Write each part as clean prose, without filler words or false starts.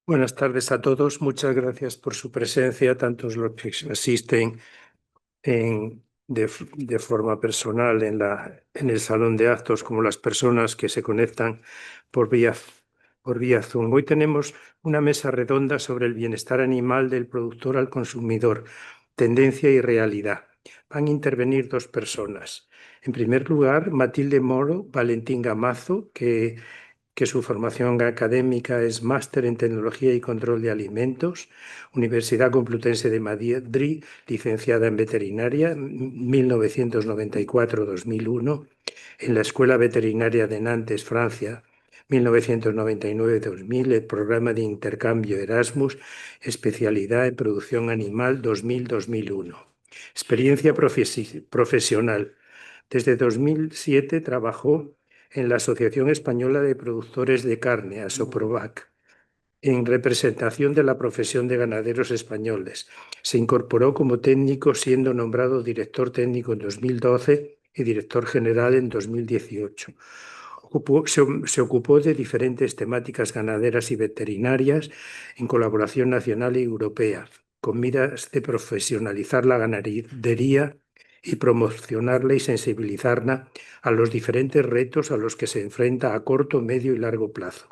Buenas tardes a todos. Muchas gracias por su presencia, tanto los que asisten de forma personal en el salón de actos como las personas que se conectan por vía Zoom. Hoy tenemos una mesa redonda sobre el bienestar animal del productor al consumidor, tendencia y realidad. Van a intervenir dos personas. En primer lugar, Matilde Moro, Valentín Gamazo, que su formación académica es máster en Tecnología y Control de Alimentos, Universidad Complutense de Madrid, licenciada en Veterinaria, 1994-2001, en la Escuela Veterinaria de Nantes, Francia, 1999-2000, el programa de intercambio Erasmus, especialidad en producción animal 2000-2001. Experiencia profesional. Desde 2007 trabajó en la Asociación Española de Productores de Carne, ASOPROVAC, en representación de la profesión de ganaderos españoles. Se incorporó como técnico, siendo nombrado director técnico en 2012 y director general en 2018. Se ocupó de diferentes temáticas ganaderas y veterinarias en colaboración nacional y europea, con miras de profesionalizar la ganadería y promocionarla y sensibilizarla a los diferentes retos a los que se enfrenta a corto, medio y largo plazo.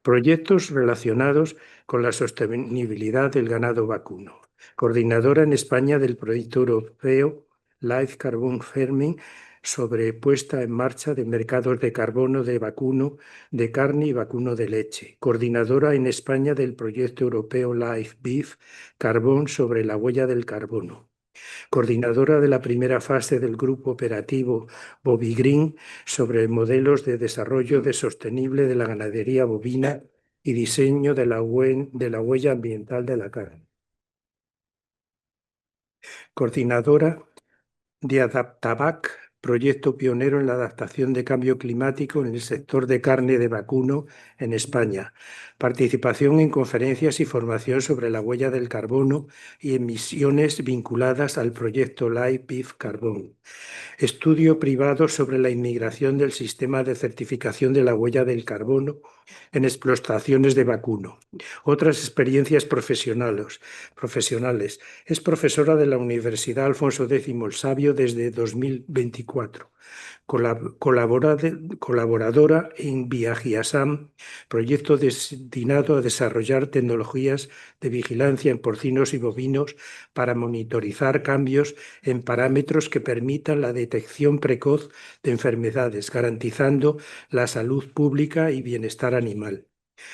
Proyectos relacionados con la sostenibilidad del ganado vacuno. Coordinadora en España del proyecto europeo Live Carbon Farming sobre puesta en marcha de mercados de carbono de vacuno, de carne y vacuno de leche. Coordinadora en España del proyecto europeo Live Beef Carbón sobre la huella del carbono. Coordinadora de la primera fase del Grupo Operativo Bovigreen sobre modelos de desarrollo sostenible de la ganadería bovina y diseño de la huella ambiental de la carne. Coordinadora de Adaptavac, proyecto pionero en la adaptación de cambio climático en el sector de carne de vacuno en España. Participación en conferencias y formación sobre la huella del carbono y emisiones vinculadas al proyecto Live Beef Carbon. Estudio privado sobre la inmigración del sistema de certificación de la huella del carbono en explotaciones de vacuno. Otras experiencias profesionales. Es profesora de la Universidad Alfonso X el Sabio desde 2024. Colaboradora en Viagiasam, proyecto destinado a desarrollar tecnologías de vigilancia en porcinos y bovinos para monitorizar cambios en parámetros que permitan la detección precoz de enfermedades, garantizando la salud pública y bienestar animal.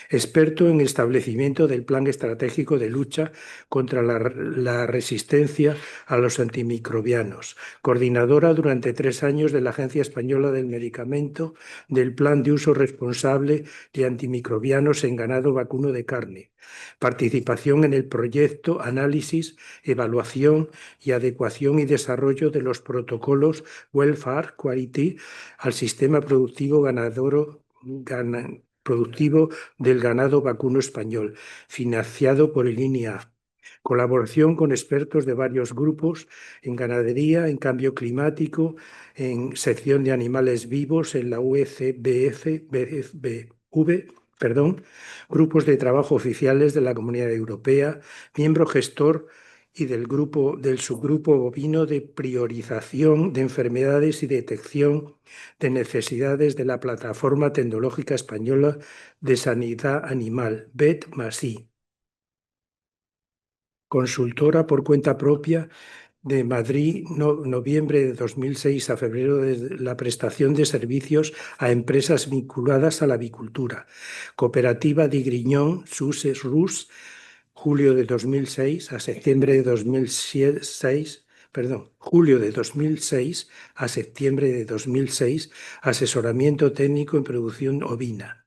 Experto en establecimiento del Plan Estratégico de Lucha contra la Resistencia a los Antimicrobianos. Coordinadora durante 3 años de la Agencia Española del Medicamento del Plan de Uso Responsable de Antimicrobianos en ganado vacuno de carne. Participación en el proyecto Análisis, Evaluación y Adecuación y Desarrollo de los protocolos Welfare Quality al sistema productivo productivo del ganado vacuno español, financiado por el INIA. Colaboración con expertos de varios grupos en ganadería, en cambio climático, en sección de animales vivos, en la grupos de trabajo oficiales de la Comunidad Europea, miembro gestor y del subgrupo bovino de priorización de enfermedades y detección de necesidades de la Plataforma Tecnológica Española de Sanidad Animal, VET+I. Consultora por cuenta propia de Madrid, noviembre de 2006 a febrero, de la prestación de servicios a empresas vinculadas a la avicultura. Cooperativa de Griñón, Suses Rus, julio de 2006 a septiembre de 2006, julio de 2006 a septiembre de 2006, asesoramiento técnico en producción ovina.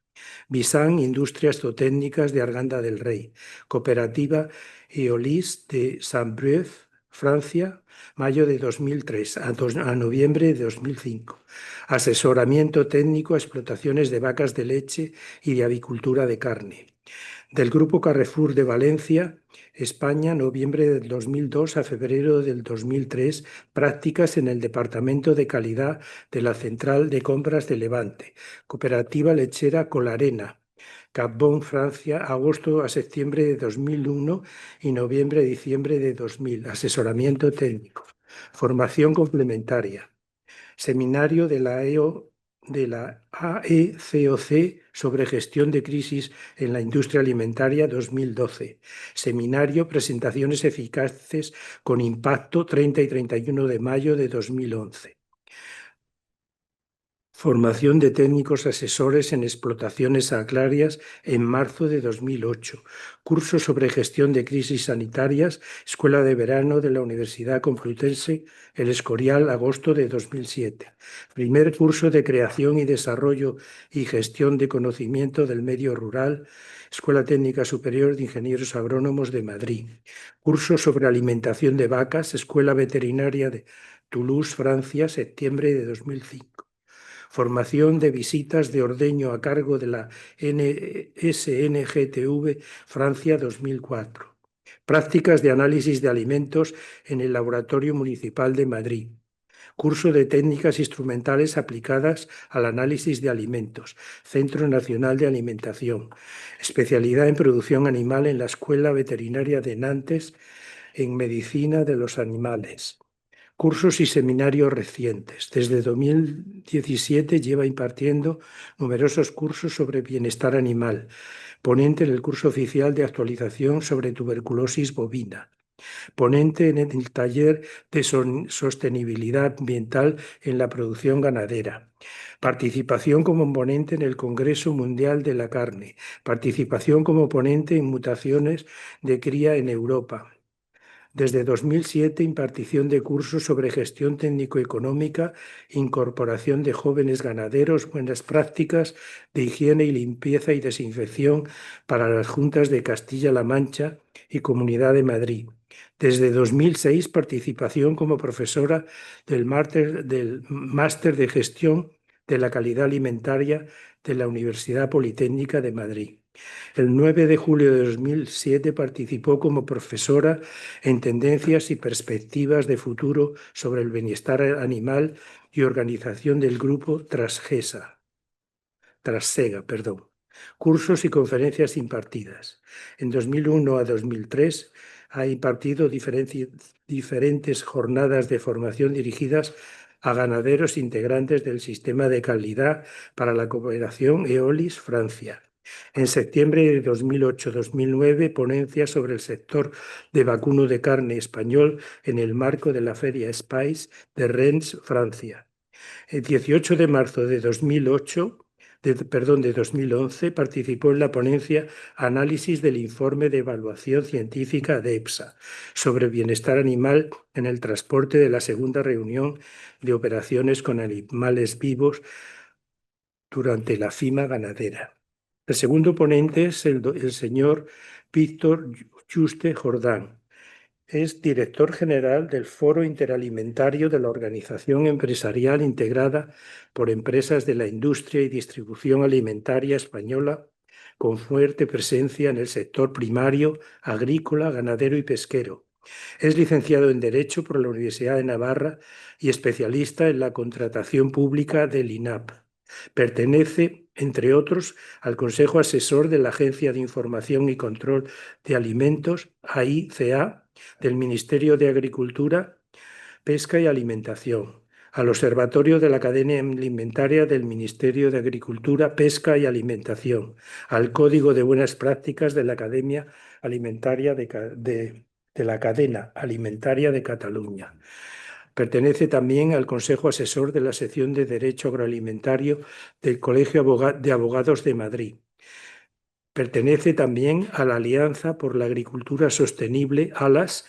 Visan Industrias Zootécnicas de Arganda del Rey. Cooperativa Eolis de Saint-Brieuc, Francia, mayo de 2003 a noviembre de 2005. Asesoramiento técnico a explotaciones de vacas de leche y de avicultura de carne. Del Grupo Carrefour de Valencia, España, noviembre del 2002 a febrero del 2003, prácticas en el Departamento de Calidad de la Central de Compras de Levante. Cooperativa Lechera Colarena. Cap-Bon, Francia, agosto a septiembre de 2001 y noviembre a diciembre de 2000. Asesoramiento técnico. Formación complementaria. Seminario de la AECOC sobre gestión de crisis en la industria alimentaria 2012. Seminario Presentaciones eficaces con impacto 30 y 31 de mayo de 2011. Formación de técnicos asesores en explotaciones agrarias en marzo de 2008. Curso sobre gestión de crisis sanitarias, Escuela de Verano de la Universidad Complutense, El Escorial, agosto de 2007. Primer curso de creación y desarrollo y gestión de conocimiento del medio rural, Escuela Técnica Superior de Ingenieros Agrónomos de Madrid. Curso sobre alimentación de vacas, Escuela Veterinaria de Toulouse, Francia, septiembre de 2005. Formación de visitas de ordeño a cargo de la SNGTV Francia 2004. Prácticas de análisis de alimentos en el Laboratorio Municipal de Madrid. Curso de técnicas instrumentales aplicadas al análisis de alimentos, Centro Nacional de Alimentación. Especialidad en producción animal en la Escuela Veterinaria de Nantes en Medicina de los Animales. Cursos y seminarios recientes. Desde 2017 lleva impartiendo numerosos cursos sobre bienestar animal. Ponente en el curso oficial de actualización sobre tuberculosis bovina. Ponente en el taller de sostenibilidad ambiental en la producción ganadera. Participación como ponente en el Congreso Mundial de la Carne. Participación como ponente en mutaciones de cría en Europa. Desde 2007, impartición de cursos sobre gestión técnico-económica, incorporación de jóvenes ganaderos, buenas prácticas de higiene y limpieza y desinfección para las juntas de Castilla-La Mancha y Comunidad de Madrid. Desde 2006, participación como profesora del Máster de Gestión de la Calidad Alimentaria de la Universidad Politécnica de Madrid. El 9 de julio de 2007 participó como profesora en Tendencias y Perspectivas de Futuro sobre el Bienestar Animal y organización del grupo Trasega. Cursos y conferencias impartidas. En 2001 a 2003 ha impartido diferentes jornadas de formación dirigidas a ganaderos integrantes del Sistema de Calidad para la Cooperación EOLIS Francia. En septiembre de 2008-2009, ponencia sobre el sector de vacuno de carne español en el marco de la Feria Spice de Rennes, Francia. El 18 de marzo de 2011, participó en la ponencia Análisis del informe de evaluación científica de EPSA sobre bienestar animal en el transporte de la segunda reunión de operaciones con animales vivos durante la FIMA ganadera. El segundo ponente es el señor Víctor Juste Jordán. Es director general del Foro Interalimentario de la Organización Empresarial Integrada por Empresas de la Industria y Distribución Alimentaria Española, con fuerte presencia en el sector primario, agrícola, ganadero y pesquero. Es licenciado en Derecho por la Universidad de Navarra y especialista en la contratación pública del INAP. Pertenece, entre otros, al Consejo Asesor de la Agencia de Información y Control de Alimentos, AICA, del Ministerio de Agricultura, Pesca y Alimentación, al Observatorio de la Cadena Alimentaria del Ministerio de Agricultura, Pesca y Alimentación, al Código de Buenas Prácticas de la Academia Alimentaria de la Cadena Alimentaria de Cataluña. Pertenece también al Consejo Asesor de la Sección de Derecho Agroalimentario del Colegio de Abogados de Madrid. Pertenece también a la Alianza por la Agricultura Sostenible, ALAS,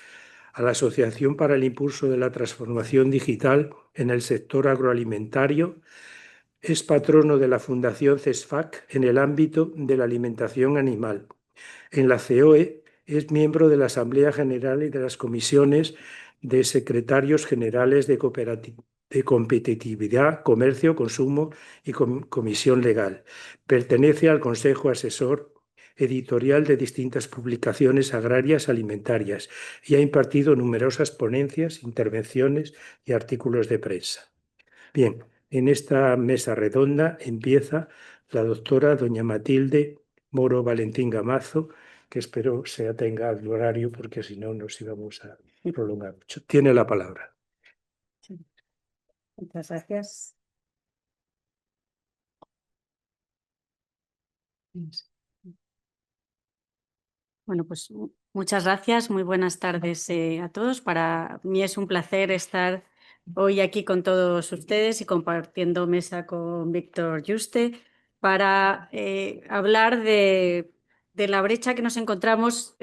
a la Asociación para el Impulso de la Transformación Digital en el sector agroalimentario. Es patrono de la Fundación CESFAC en el ámbito de la alimentación animal. En la COE es miembro de la Asamblea General y de las comisiones de secretarios generales de competitividad, comercio, consumo y comisión legal. Pertenece al Consejo Asesor editorial de distintas publicaciones agrarias alimentarias y ha impartido numerosas ponencias, intervenciones y artículos de prensa. Bien, en esta mesa redonda empieza la doctora doña Matilde Moro Valentín Gamazo, que espero se atenga al horario porque si no nos íbamos a prolongar mucho. Tiene la palabra. Sí. Muchas gracias. Bueno, pues muchas gracias, muy buenas tardes a todos. Para mí es un placer estar hoy aquí con todos ustedes y compartiendo mesa con Víctor Yuste para hablar de la brecha que nos encontramos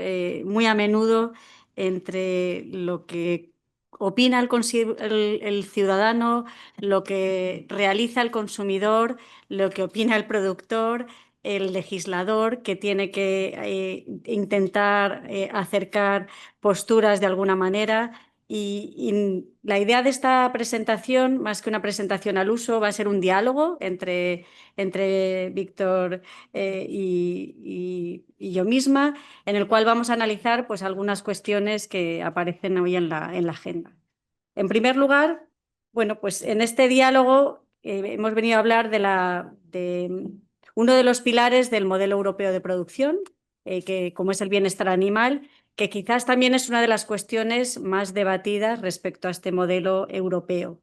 muy a menudo entre lo que opina el ciudadano, lo que realiza el consumidor, lo que opina el productor, el legislador, que tiene que intentar acercar posturas de alguna manera. Y la idea de esta presentación, más que una presentación al uso, va a ser un diálogo entre Víctor y yo misma, en el cual vamos a analizar pues, algunas cuestiones que aparecen hoy en la agenda. En primer lugar, bueno, pues en este diálogo hemos venido a hablar de uno de los pilares del modelo europeo de producción, que como es el bienestar animal, que quizás también es una de las cuestiones más debatidas respecto a este modelo europeo.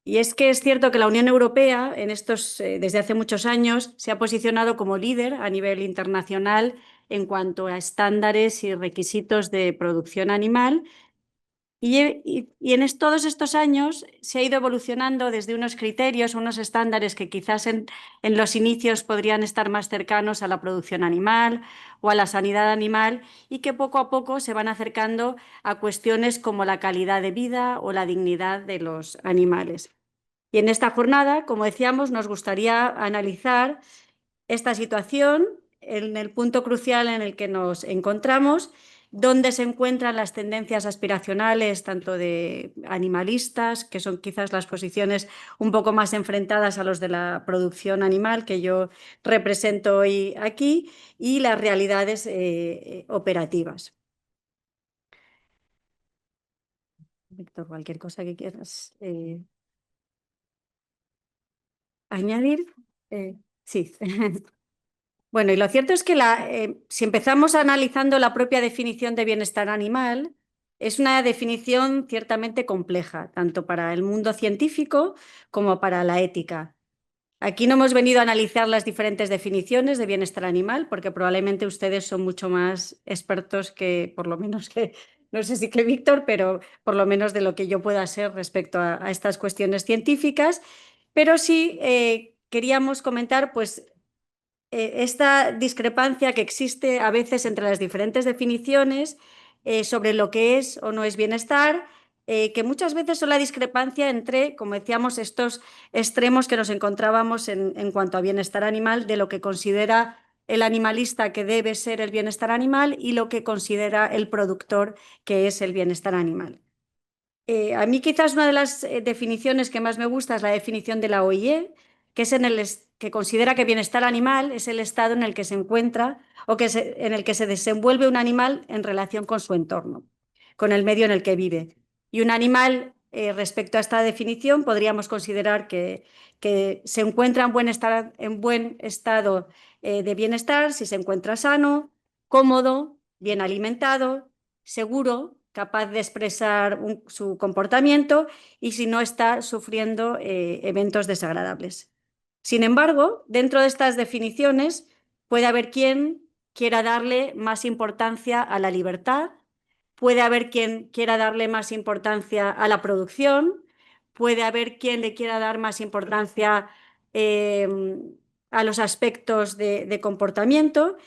Y es que es cierto que la Unión Europea desde hace muchos años se ha posicionado como líder a nivel internacional en cuanto a estándares y requisitos de producción animal. Y en todos estos años se ha ido evolucionando desde unos criterios, unos estándares que quizás en los inicios podrían estar más cercanos a la producción animal o a la sanidad animal, y que poco a poco se van acercando a cuestiones como la calidad de vida o la dignidad de los animales. Y en esta jornada, como decíamos, nos gustaría analizar esta situación en el punto crucial en el que nos encontramos, dónde se encuentran las tendencias aspiracionales, tanto de animalistas, que son quizás las posiciones un poco más enfrentadas a los de la producción animal que yo represento hoy aquí, y las realidades operativas. Víctor, cualquier cosa que quieras añadir. Sí. Bueno, y lo cierto es que si empezamos analizando la propia definición de bienestar animal, es una definición ciertamente compleja, tanto para el mundo científico como para la ética. Aquí no hemos venido a analizar las diferentes definiciones de bienestar animal, porque probablemente ustedes son mucho más expertos que, por lo menos que, no sé si que Víctor, pero por lo menos de lo que yo pueda ser respecto a estas cuestiones científicas. Pero sí queríamos comentar, pues, esta discrepancia que existe a veces entre las diferentes definiciones sobre lo que es o no es bienestar, que muchas veces son la discrepancia entre, como decíamos, estos extremos que nos encontrábamos en cuanto a bienestar animal, de lo que considera el animalista que debe ser el bienestar animal y lo que considera el productor que es el bienestar animal. A mí quizás una de las definiciones que más me gusta es la definición de la OIE, que es que considera que bienestar animal es el estado en el que se encuentra o en el que se desenvuelve un animal en relación con su entorno, con el medio en el que vive. Y un animal, respecto a esta definición, podríamos considerar que se encuentra en buen estado de bienestar si se encuentra sano, cómodo, bien alimentado, seguro, capaz de expresar su comportamiento, y si no está sufriendo eventos desagradables. Sin embargo, dentro de estas definiciones puede haber quien quiera darle más importancia a la libertad, puede haber quien quiera darle más importancia a la producción, puede haber quien le quiera dar más importancia a los aspectos de comportamiento.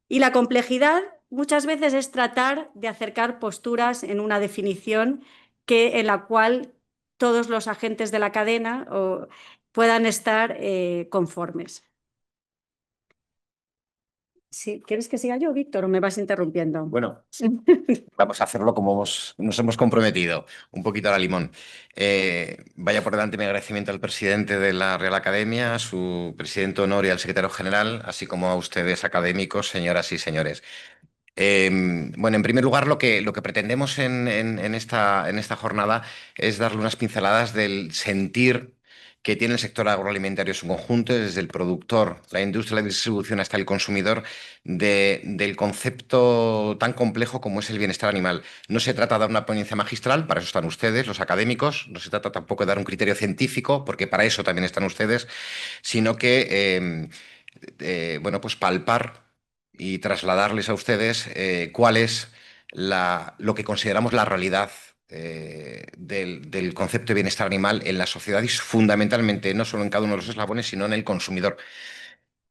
Y la complejidad muchas veces es tratar de acercar posturas en una definición en la cual todos los agentes de la cadena puedan estar conformes. Sí, ¿quieres que siga yo, Víctor, o me vas interrumpiendo? Bueno, vamos a hacerlo como nos hemos comprometido, un poquito a la limón. Vaya por delante mi agradecimiento al presidente de la Real Academia, a su presidente honor y al secretario general, así como a ustedes académicos, señoras y señores. Bueno, en primer lugar, lo que pretendemos en esta jornada es darle unas pinceladas del sentir que tiene el sector agroalimentario en su conjunto, desde el productor, la industria, la distribución hasta el consumidor, del concepto tan complejo como es el bienestar animal. No se trata de dar una ponencia magistral, para eso están ustedes, los académicos, no se trata tampoco de dar un criterio científico, porque para eso también están ustedes, sino que, bueno, pues palpar y trasladarles a ustedes cuál es lo que consideramos la realidad del concepto de bienestar animal en la sociedad y fundamentalmente no solo en cada uno de los eslabones, sino en el consumidor.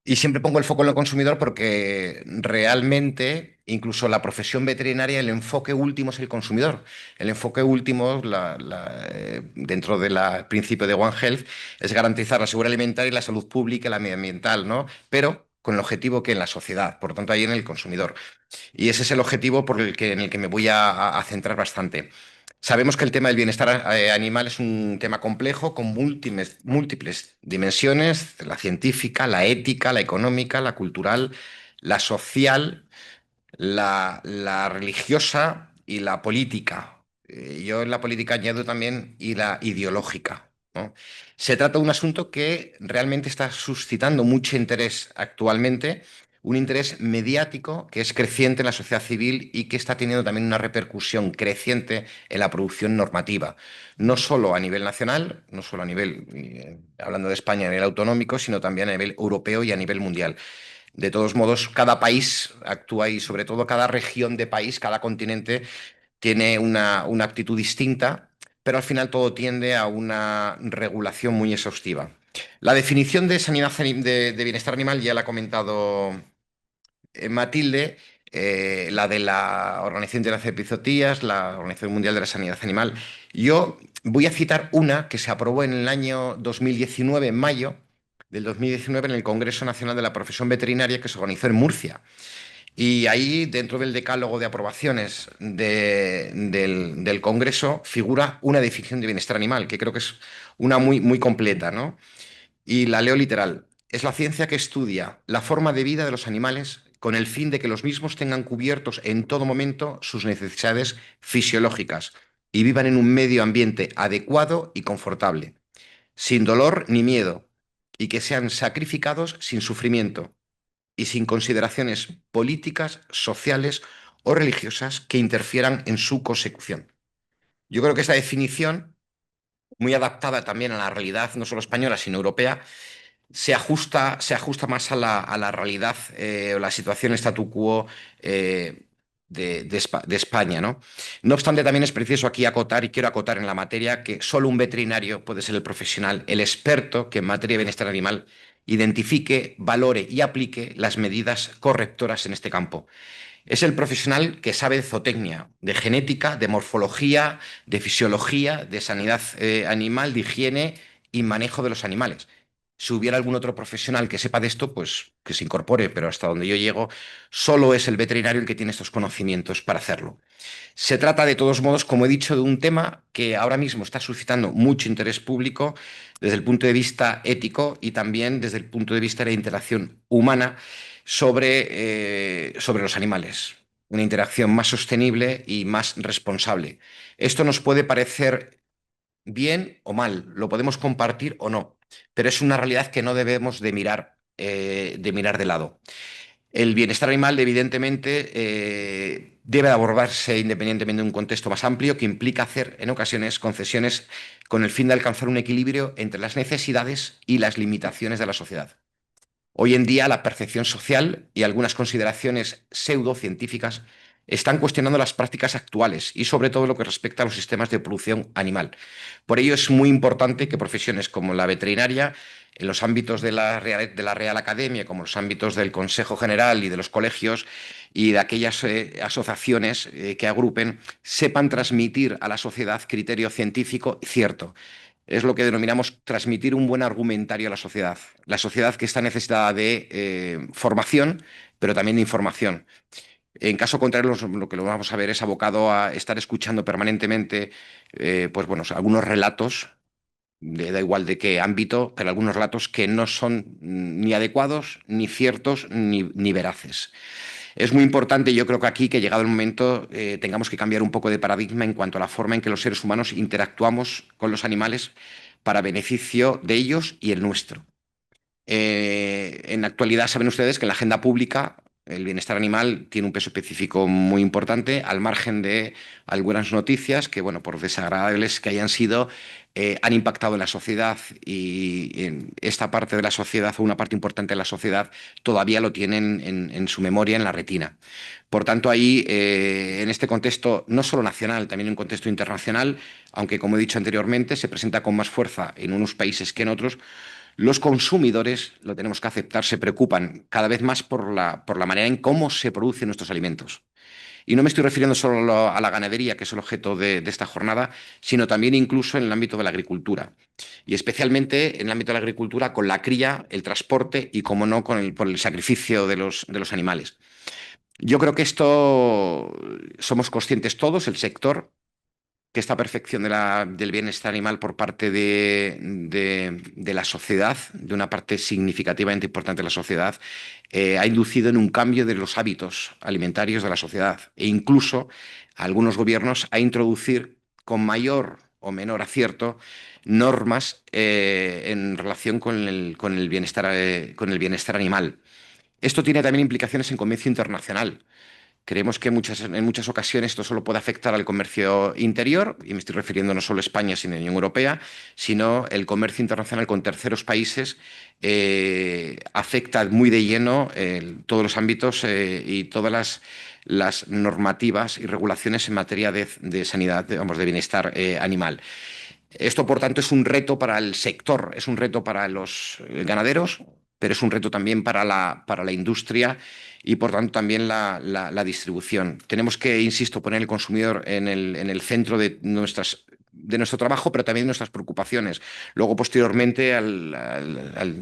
Y siempre pongo el foco en el consumidor porque realmente, incluso la profesión veterinaria, el enfoque último es el consumidor. El enfoque último, dentro del principio de One Health, es garantizar la seguridad alimentaria y la salud pública y la medioambiental, ¿no? Pero con el objetivo que en la sociedad, por lo tanto, ahí en el consumidor. Y ese es el objetivo en el que me voy a centrar bastante. Sabemos que el tema del bienestar animal es un tema complejo con múltiples dimensiones, la científica, la ética, la económica, la cultural, la social, la religiosa y la política. Yo en la política añado también y la ideológica, ¿no? Se trata de un asunto que realmente está suscitando mucho interés actualmente, un interés mediático que es creciente en la sociedad civil y que está teniendo también una repercusión creciente en la producción normativa, no solo a nivel nacional, no solo a nivel, hablando de España, a nivel autonómico, sino también a nivel europeo y a nivel mundial. De todos modos, cada país actúa y sobre todo cada región de país, cada continente tiene una actitud distinta, pero al final todo tiende a una regulación muy exhaustiva. La definición de sanidad de bienestar animal ya la ha comentado Matilde, la de la Organización Internacional de Epizootías, la Organización Mundial de la Sanidad Animal. Yo voy a citar una que se aprobó en el año 2019, en mayo del 2019, en el Congreso Nacional de la Profesión Veterinaria que se organizó en Murcia. Y ahí, dentro del decálogo de aprobaciones del Congreso, figura una definición de bienestar animal, que creo que es una muy completa, ¿no? Y la leo literal. Es la ciencia que estudia la forma de vida de los animales con el fin de que los mismos tengan cubiertos en todo momento sus necesidades fisiológicas y vivan en un medio ambiente adecuado y confortable, sin dolor ni miedo, y que sean sacrificados sin sufrimiento y sin consideraciones políticas, sociales o religiosas que interfieran en su consecución. Yo creo que esta definición, muy adaptada también a la realidad no solo española, sino europea, se ajusta más a la realidad o la situación statu quo de España, ¿no? No obstante, también es preciso aquí acotar, y quiero acotar en la materia, que solo un veterinario puede ser el profesional, el experto que en materia de bienestar animal identifique, valore y aplique las medidas correctoras en este campo. Es el profesional que sabe de zootecnia, de genética, de morfología, de fisiología, de sanidad animal, de higiene y manejo de los animales. Si hubiera algún otro profesional que sepa de esto, pues que se incorpore, pero hasta donde yo llego, solo es el veterinario el que tiene estos conocimientos para hacerlo. Se trata, de todos modos, como he dicho, de un tema que ahora mismo está suscitando mucho interés público desde el punto de vista ético y también desde el punto de vista de la interacción humana sobre los animales. Una interacción más sostenible y más responsable. Esto nos puede parecer bien o mal, lo podemos compartir o no, pero es una realidad que no debemos de mirar de lado. El bienestar animal, evidentemente, debe abordarse independientemente de un contexto más amplio que implica hacer, en ocasiones, concesiones con el fin de alcanzar un equilibrio entre las necesidades y las limitaciones de la sociedad. Hoy en día, la percepción social y algunas consideraciones pseudocientíficas están cuestionando las prácticas actuales y sobre todo lo que respecta a los sistemas de producción animal. Por ello es muy importante que profesiones como la veterinaria, en los ámbitos de la Real Academia, como los ámbitos del Consejo General y de los colegios y de aquellas asociaciones que agrupen, sepan transmitir a la sociedad criterio científico cierto. Es lo que denominamos transmitir un buen argumentario a la sociedad que está necesitada de formación, pero también de información. En caso contrario, lo que lo vamos a ver es abocado a estar escuchando permanentemente pues bueno, algunos relatos, da igual de qué ámbito, pero algunos relatos que no son ni adecuados, ni ciertos, ni veraces. Es muy importante, yo creo que aquí, que llegado el momento, tengamos que cambiar un poco de paradigma en cuanto a la forma en que los seres humanos interactuamos con los animales para beneficio de ellos y el nuestro. En la actualidad saben ustedes que en la agenda pública el bienestar animal tiene un peso específico muy importante, al margen de algunas noticias que, bueno, por desagradables que hayan sido, han impactado en la sociedad y en esta parte de la sociedad o una parte importante de la sociedad todavía lo tienen en su memoria, en la retina. Por tanto, ahí, en este contexto, no solo nacional, también en un contexto internacional, aunque como he dicho anteriormente, se presenta con más fuerza en unos países que en otros, los consumidores, lo tenemos que aceptar, se preocupan cada vez más por la manera en cómo se producen nuestros alimentos. Y no me estoy refiriendo solo a la ganadería, que es el objeto de esta jornada, sino también incluso en el ámbito de la agricultura. Y especialmente en el ámbito de la agricultura con la cría, el transporte y, como no, por el sacrificio de los animales. Yo creo que esto somos conscientes todos, el sector, que esta perfección del bienestar animal por parte de la sociedad, de una parte significativamente importante de la sociedad, ha inducido en un cambio de los hábitos alimentarios de la sociedad e incluso a algunos gobiernos a introducir con mayor o menor acierto normas en relación con el bienestar animal. Esto tiene también implicaciones en comercio internacional. Creemos que en muchas ocasiones esto solo puede afectar al comercio interior, y me estoy refiriendo no solo a España, sino a la Unión Europea, sino el comercio internacional con terceros países afecta muy de lleno todos los ámbitos y todas las normativas y regulaciones en materia de sanidad, de bienestar animal. Esto, por tanto, es un reto para el sector, es un reto para los ganaderos, pero es un reto también para la industria y, por tanto, también la distribución. Tenemos que, insisto, poner el consumidor en el centro de nuestro trabajo, pero también de nuestras preocupaciones. Luego, posteriormente, en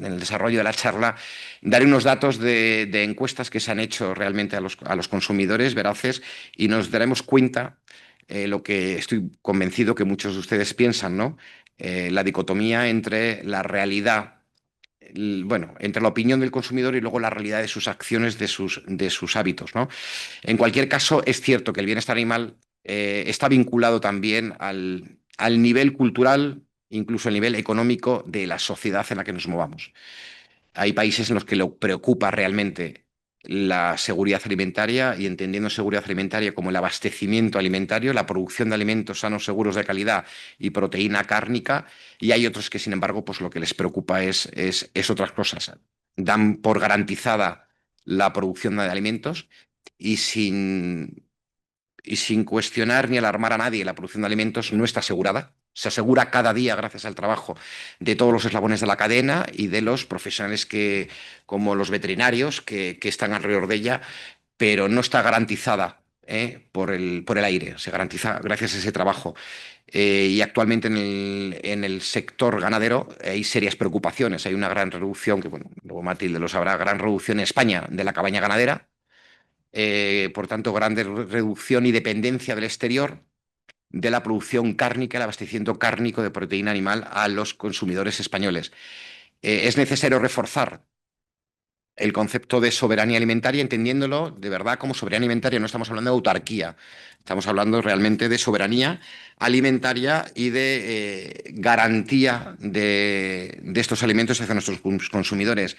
el desarrollo de la charla, daré unos datos de encuestas que se han hecho realmente a los consumidores veraces y nos daremos cuenta lo que estoy convencido que muchos de ustedes piensan, ¿no? La dicotomía entre la realidad, bueno, entre la opinión del consumidor y luego la realidad de sus acciones, de sus hábitos, ¿no? En cualquier caso, es cierto que el bienestar animal está vinculado también al nivel cultural, incluso al nivel económico de la sociedad en la que nos movamos. Hay países en los que lo preocupa realmente la seguridad alimentaria y entendiendo seguridad alimentaria como el abastecimiento alimentario, la producción de alimentos sanos, seguros, de calidad y proteína cárnica, y hay otros que, sin embargo, pues lo que les preocupa es otras cosas. Dan por garantizada la producción de alimentos y sin cuestionar ni alarmar a nadie, la producción de alimentos no está asegurada. Se asegura cada día gracias al trabajo de todos los eslabones de la cadena y de los profesionales como los veterinarios que están alrededor de ella, pero no está garantizada por el aire, se garantiza gracias a ese trabajo. Y actualmente en el sector ganadero hay serias preocupaciones. Hay una gran reducción, que bueno, luego Matilde lo sabrá, gran reducción en España de la cabaña ganadera. Por tanto, gran reducción y dependencia del exterior de la producción cárnica, el abastecimiento cárnico de proteína animal a los consumidores españoles. Es necesario reforzar el concepto de soberanía alimentaria, entendiéndolo de verdad como soberanía alimentaria. No estamos hablando de autarquía, estamos hablando realmente de soberanía alimentaria y de garantía de estos alimentos hacia nuestros consumidores.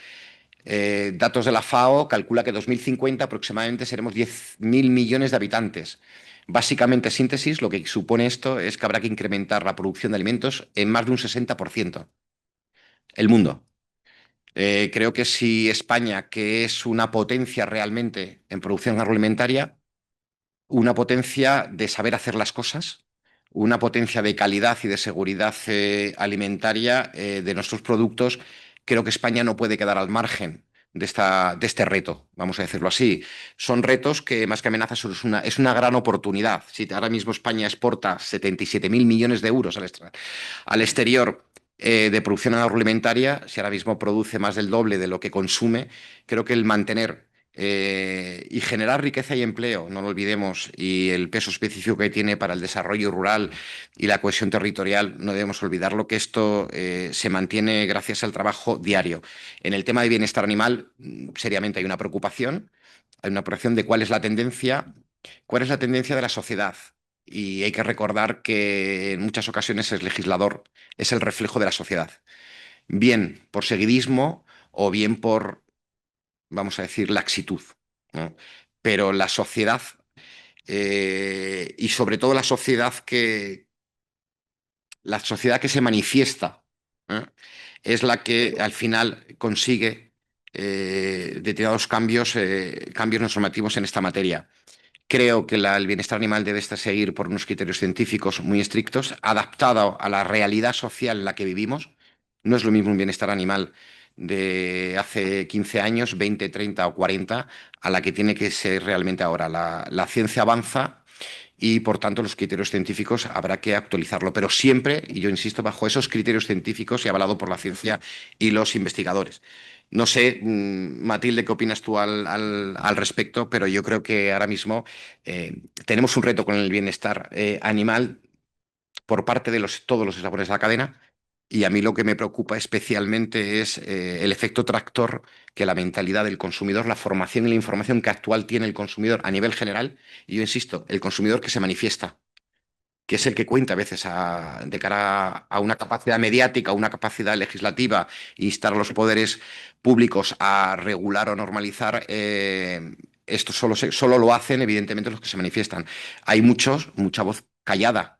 Datos de la FAO calcula que en 2050 aproximadamente seremos 10.000 millones de habitantes. Básicamente, síntesis, lo que supone esto es que habrá que incrementar la producción de alimentos en más de un 60%. El mundo. Creo que si España, que es una potencia realmente en producción agroalimentaria, una potencia de saber hacer las cosas, una potencia de calidad y de seguridad alimentaria de nuestros productos, creo que España no puede quedar al margen de este reto, vamos a decirlo así. Son retos que más que amenazas es una gran oportunidad. Si ahora mismo España exporta 77.000 millones de euros al exterior de producción agroalimentaria, si ahora mismo produce más del doble de lo que consume, creo que el mantener y generar riqueza y empleo, no lo olvidemos, y el peso específico que tiene para el desarrollo rural y la cohesión territorial, no debemos olvidarlo, que esto se mantiene gracias al trabajo diario. En el tema de bienestar animal, seriamente hay una preocupación de cuál es la tendencia de la sociedad. Y hay que recordar que en muchas ocasiones el legislador es el reflejo de la sociedad, bien por seguidismo o bien por, vamos a decir, laxitud, ¿no? Pero la sociedad, y sobre todo la sociedad que se manifiesta, ¿eh? Es la que al final consigue determinados cambios normativos en esta materia. Creo que el bienestar animal debe estar seguir por unos criterios científicos muy estrictos, adaptado a la realidad social en la que vivimos. No es lo mismo un bienestar animal de hace 15 años, 20, 30 o 40, a la que tiene que ser realmente ahora. La ciencia avanza y, por tanto, los criterios científicos habrá que actualizarlo, pero siempre, y yo insisto, bajo esos criterios científicos y avalado por la ciencia y los investigadores. No sé, Matilde, qué opinas tú al respecto, pero yo creo que ahora mismo tenemos un reto con el bienestar animal por parte de todos los eslabones de la cadena. Y a mí lo que me preocupa especialmente es el efecto tractor que la mentalidad del consumidor, la formación y la información que actual tiene el consumidor a nivel general, y yo insisto, el consumidor que se manifiesta, que es el que cuenta a veces de cara a una capacidad mediática, una capacidad legislativa, e instar a los poderes públicos a regular o normalizar. Esto solo lo hacen, evidentemente, los que se manifiestan. Hay mucha voz callada,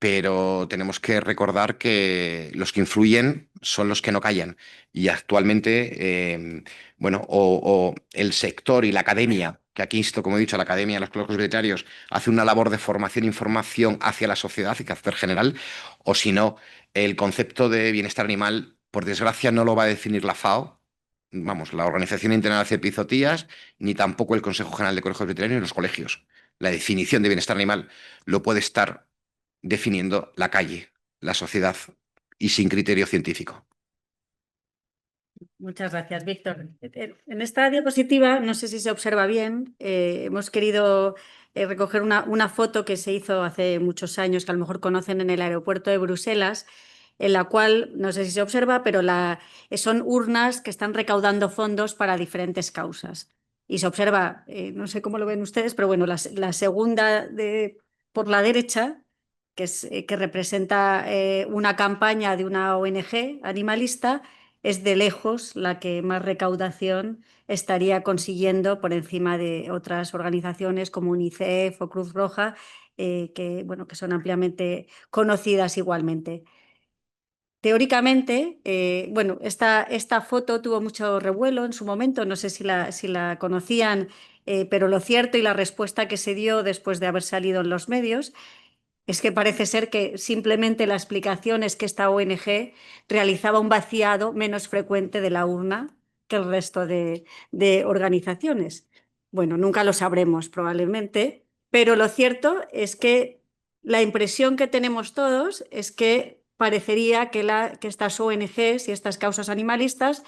pero tenemos que recordar que los que influyen son los que no callan. Y actualmente, bueno, o el sector y la academia, que aquí insto, como he dicho, la academia, los colegios veterinarios, hace una labor de formación e información hacia la sociedad y carácter general, o si no, el concepto de bienestar animal, por desgracia, no lo va a definir la FAO. Vamos, la Organización Internacional de Epizootías, ni tampoco el Consejo General de Colegios Veterinarios ni los colegios. La definición de bienestar animal lo puede estar definiendo la calle, la sociedad y sin criterio científico. Muchas gracias, Víctor. En esta diapositiva, no sé si se observa bien, hemos querido recoger una foto que se hizo hace muchos años, que a lo mejor conocen en el aeropuerto de Bruselas, en la cual, no sé si se observa, pero son urnas que están recaudando fondos para diferentes causas. Y se observa, no sé cómo lo ven ustedes, pero bueno, la segunda por la derecha, que representa una campaña de una ONG animalista, es de lejos la que más recaudación estaría consiguiendo por encima de otras organizaciones como UNICEF o Cruz Roja, bueno, que son ampliamente conocidas igualmente. Teóricamente, bueno, esta foto tuvo mucho revuelo en su momento, no sé si la conocían, pero lo cierto y la respuesta que se dio después de haber salido en los medios es que parece ser que simplemente la explicación es que esta ONG realizaba un vaciado menos frecuente de la urna que el resto de organizaciones. Bueno, nunca lo sabremos probablemente, pero lo cierto es que la impresión que tenemos todos es que parecería que estas ONGs y estas causas animalistas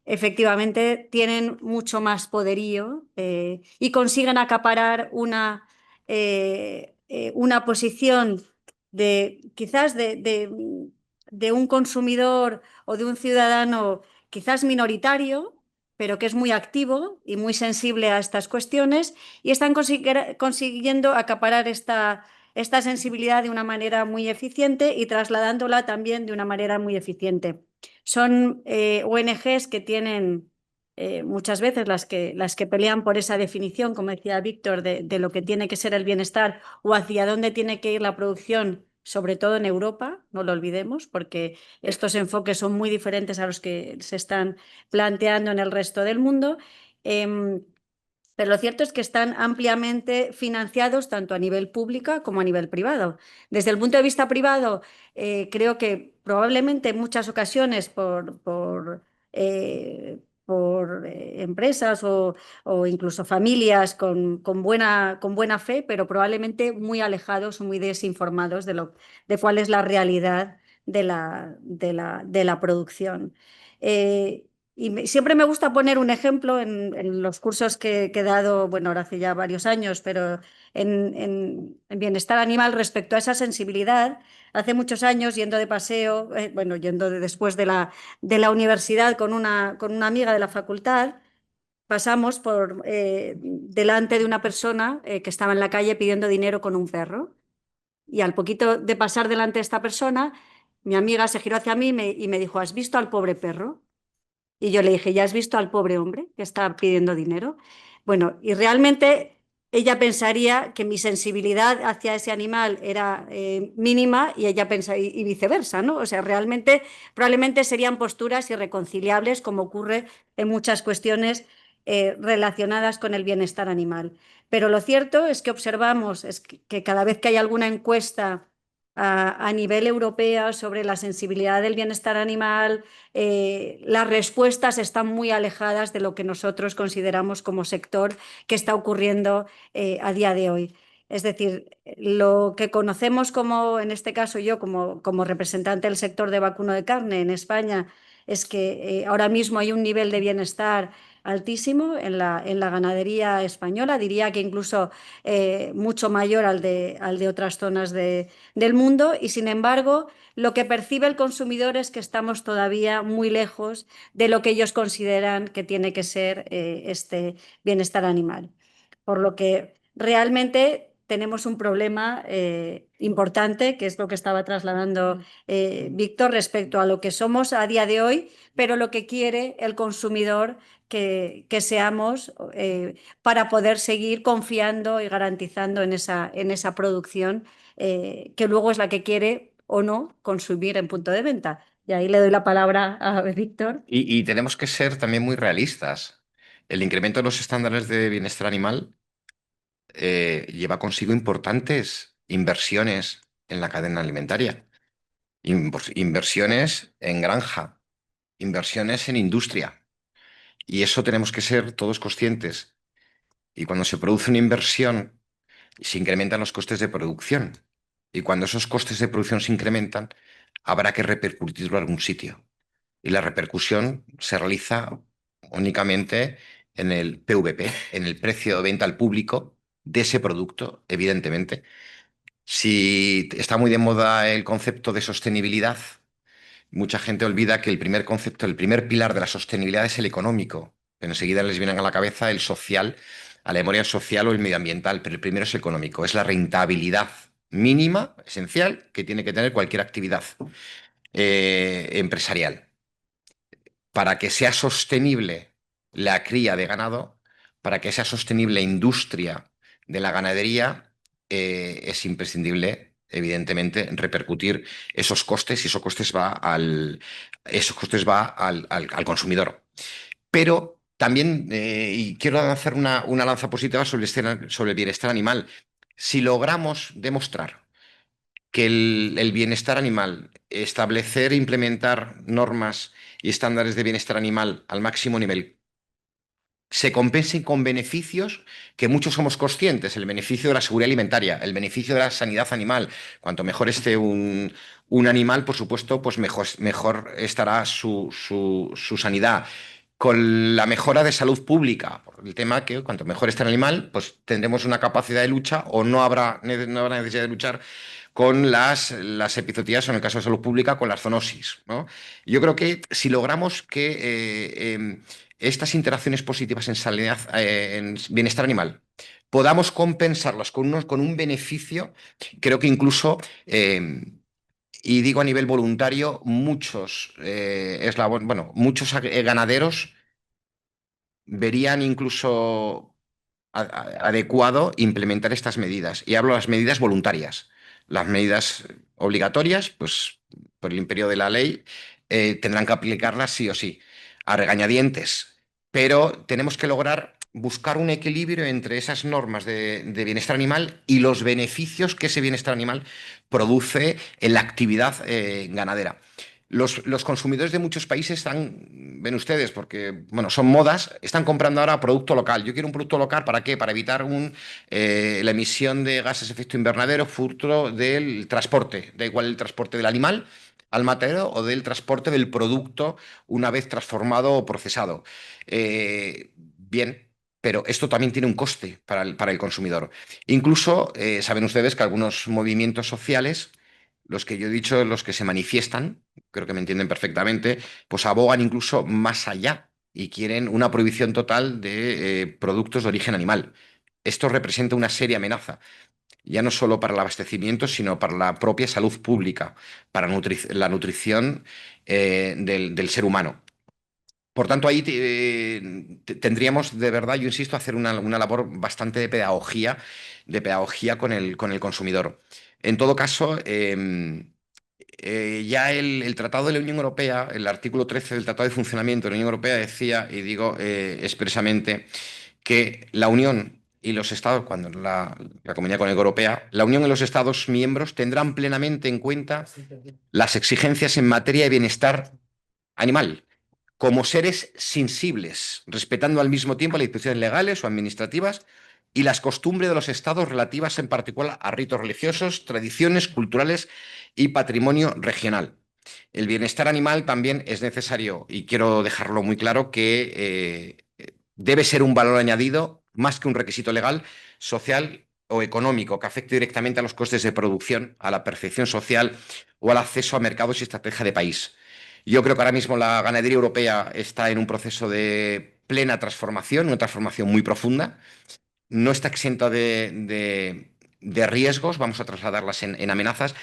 efectivamente tienen mucho más poderío y consiguen acaparar una posición quizás de un consumidor o de un ciudadano quizás minoritario, pero que es muy activo y muy sensible a estas cuestiones y están consiguiendo acaparar esta sensibilidad de una manera muy eficiente y trasladándola también de una manera muy eficiente. Son ONGs que tienen muchas veces las que pelean por esa definición, como decía Víctor, de lo que tiene que ser el bienestar o hacia dónde tiene que ir la producción, sobre todo en Europa, no lo olvidemos, porque estos enfoques son muy diferentes a los que se están planteando en el resto del mundo. Pero lo cierto es que están ampliamente financiados tanto a nivel público como a nivel privado. Desde el punto de vista privado, creo que probablemente en muchas ocasiones por empresas o incluso familias con buena fe, pero probablemente muy alejados o muy desinformados de cuál es la realidad de la producción. Y siempre me gusta poner un ejemplo en los cursos que he dado, bueno, ahora hace ya varios años, pero en bienestar animal respecto a esa sensibilidad. Hace muchos años, yendo de paseo, bueno, después de la universidad con una amiga de la facultad, pasamos delante de una persona que estaba en la calle pidiendo dinero con un perro. Y al poquito de pasar delante de esta persona, mi amiga se giró hacia mí y me dijo, ¿has visto al pobre perro? Y yo le dije, ¿ya has visto al pobre hombre que está pidiendo dinero? Bueno, y realmente ella pensaría que mi sensibilidad hacia ese animal era mínima y ella pensa, y viceversa, ¿no? O sea, realmente probablemente serían posturas irreconciliables, como ocurre en muchas cuestiones relacionadas con el bienestar animal. Pero lo cierto es que observamos que cada vez que hay alguna encuesta a nivel europeo sobre la sensibilidad del bienestar animal, las respuestas están muy alejadas de lo que nosotros consideramos como sector que está ocurriendo a día de hoy. Es decir, lo que conocemos como, en este caso yo como representante del sector de vacuno de carne en España, es que ahora mismo hay un nivel de bienestar altísimo en la ganadería española, diría que incluso mucho mayor al de otras zonas del mundo, y sin embargo lo que percibe el consumidor es que estamos todavía muy lejos de lo que ellos consideran que tiene que ser este bienestar animal. Por lo que realmente tenemos un problema importante, que es lo que estaba trasladando Víctor, respecto a lo que somos a día de hoy, pero lo que quiere el consumidor que seamos para poder seguir confiando y garantizando en esa producción que luego es la que quiere o no consumir en punto de venta. Y ahí le doy la palabra a Víctor. Y tenemos que ser también muy realistas. El incremento de los estándares de bienestar animal lleva consigo importantes inversiones en la cadena alimentaria, inversiones en granja, inversiones en industria. Y eso tenemos que ser todos conscientes. Y cuando se produce una inversión, se incrementan los costes de producción. Y cuando esos costes de producción se incrementan, habrá que repercutirlo a algún sitio. Y la repercusión se realiza únicamente en el PVP, en el precio de venta al público de ese producto, evidentemente. Si está muy de moda el concepto de sostenibilidad, mucha gente olvida que el primer concepto, el primer pilar de la sostenibilidad es el económico. Pero enseguida les viene a la cabeza el social, a la memoria social o el medioambiental, pero el primero es económico, es la rentabilidad mínima, esencial, que tiene que tener cualquier actividad empresarial. Para que sea sostenible la cría de ganado, para que sea sostenible la industria de la ganadería, es imprescindible, evidentemente, repercutir esos costes y esos costes va al consumidor. Pero también, y quiero hacer una lanza positiva sobre el bienestar animal, si logramos demostrar que el bienestar animal, establecer e implementar normas y estándares de bienestar animal al máximo nivel, se compensen con beneficios que muchos somos conscientes, el beneficio de la seguridad alimentaria, el beneficio de la sanidad animal. Cuanto mejor esté un animal, por supuesto, pues mejor estará su sanidad. Con la mejora de salud pública, por el tema que cuanto mejor esté el animal, pues tendremos una capacidad de lucha o no habrá necesidad de luchar con las epizootías o en el caso de salud pública con las zoonosis, ¿no? Yo creo que si logramos que estas interacciones positivas en sanidad, en bienestar animal, podamos compensarlas con un beneficio, creo que incluso, y digo a nivel voluntario, muchos ganaderos verían incluso adecuado implementar estas medidas. Y hablo de las medidas voluntarias. Las medidas obligatorias, pues por el imperio de la ley, tendrán que aplicarlas sí o sí, a regañadientes. Pero tenemos que lograr buscar un equilibrio entre esas normas de bienestar animal y los beneficios que ese bienestar animal produce en la actividad ganadera. Los consumidores de muchos países ven ustedes, porque bueno, son modas, están comprando ahora producto local. Yo quiero un producto local, ¿para qué? Para evitar la emisión de gases de efecto invernadero fruto del transporte. Da igual el transporte del animal al matadero o del transporte del producto una vez transformado o procesado. Bien, pero esto también tiene un coste para el consumidor. Incluso saben ustedes que algunos movimientos sociales, los que yo he dicho, los que se manifiestan, creo que me entienden perfectamente, pues abogan incluso más allá y quieren una prohibición total de productos de origen animal. Esto representa una seria amenaza. ya no solo para el abastecimiento, sino para la propia salud pública, para la nutrición del ser humano. Por tanto, ahí tendríamos de verdad, yo insisto, hacer una labor bastante de pedagogía con el consumidor. En todo caso, ya el Tratado de la Unión Europea, el artículo 13 del Tratado de Funcionamiento de la Unión Europea decía, y digo expresamente, que la Unión y los Estados, cuando la Comunidad Europea, la Unión y los Estados miembros tendrán plenamente en cuenta las exigencias en materia de bienestar animal como seres sensibles, respetando al mismo tiempo las disposiciones legales o administrativas y las costumbres de los estados relativas en particular a ritos religiosos, tradiciones culturales y patrimonio regional. El bienestar animal también es necesario, y quiero dejarlo muy claro, que debe ser un valor añadido más que un requisito legal, social o económico que afecte directamente a los costes de producción, a la percepción social o al acceso a mercados y estrategia de país. Yo creo que ahora mismo la ganadería europea está en un proceso de plena transformación, una transformación muy profunda. No está exenta de riesgos, vamos a trasladarlas en amenazas,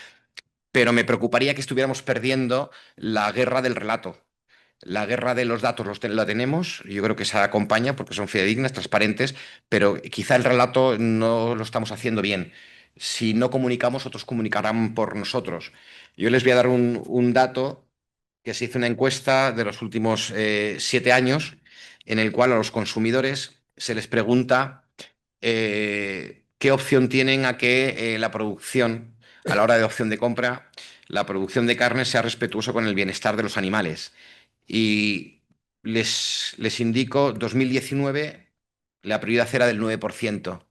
pero me preocuparía que estuviéramos perdiendo la guerra del relato. La guerra de los datos la tenemos, yo creo que se acompaña porque son fidedignas, transparentes, pero quizá el relato no lo estamos haciendo bien. Si no comunicamos, otros comunicarán por nosotros. Yo les voy a dar un dato que se hizo una encuesta de los últimos 7 años, en el cual a los consumidores se les pregunta qué opción tienen a que la producción, a la hora de opción de compra, la producción de carne sea respetuosa con el bienestar de los animales. Y les indico, 2019, la prioridad era del 9%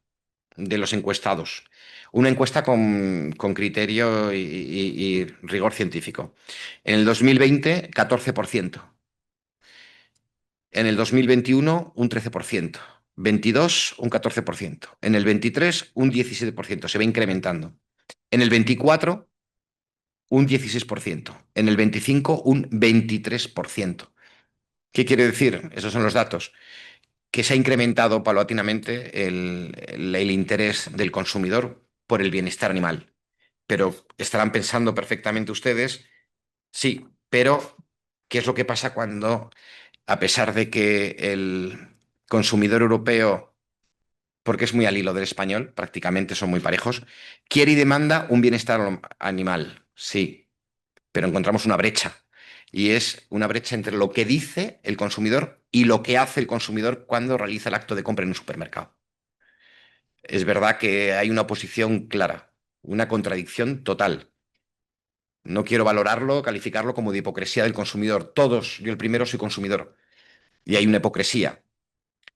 de los encuestados. Una encuesta con criterio y rigor científico. En el 2020, 14%. En el 2021, un 13%. 22, un 14%. En el 23, un 17%. Se va incrementando. En el 24, un 16%. En el 25, un 23%. ¿Qué quiere decir? Esos son los datos. Que se ha incrementado paulatinamente el interés del consumidor por el bienestar animal. Pero estarán pensando perfectamente ustedes, sí, pero ¿qué es lo que pasa cuando, a pesar de que el consumidor europeo, porque es muy al hilo del español, prácticamente son muy parejos, quiere y demanda un bienestar animal? Sí, pero encontramos una brecha. Y es una brecha entre lo que dice el consumidor y lo que hace el consumidor cuando realiza el acto de compra en un supermercado. Es verdad que hay una oposición clara, una contradicción total. No quiero valorarlo, calificarlo como de hipocresía del consumidor. Todos, yo el primero, soy consumidor. Y hay una hipocresía.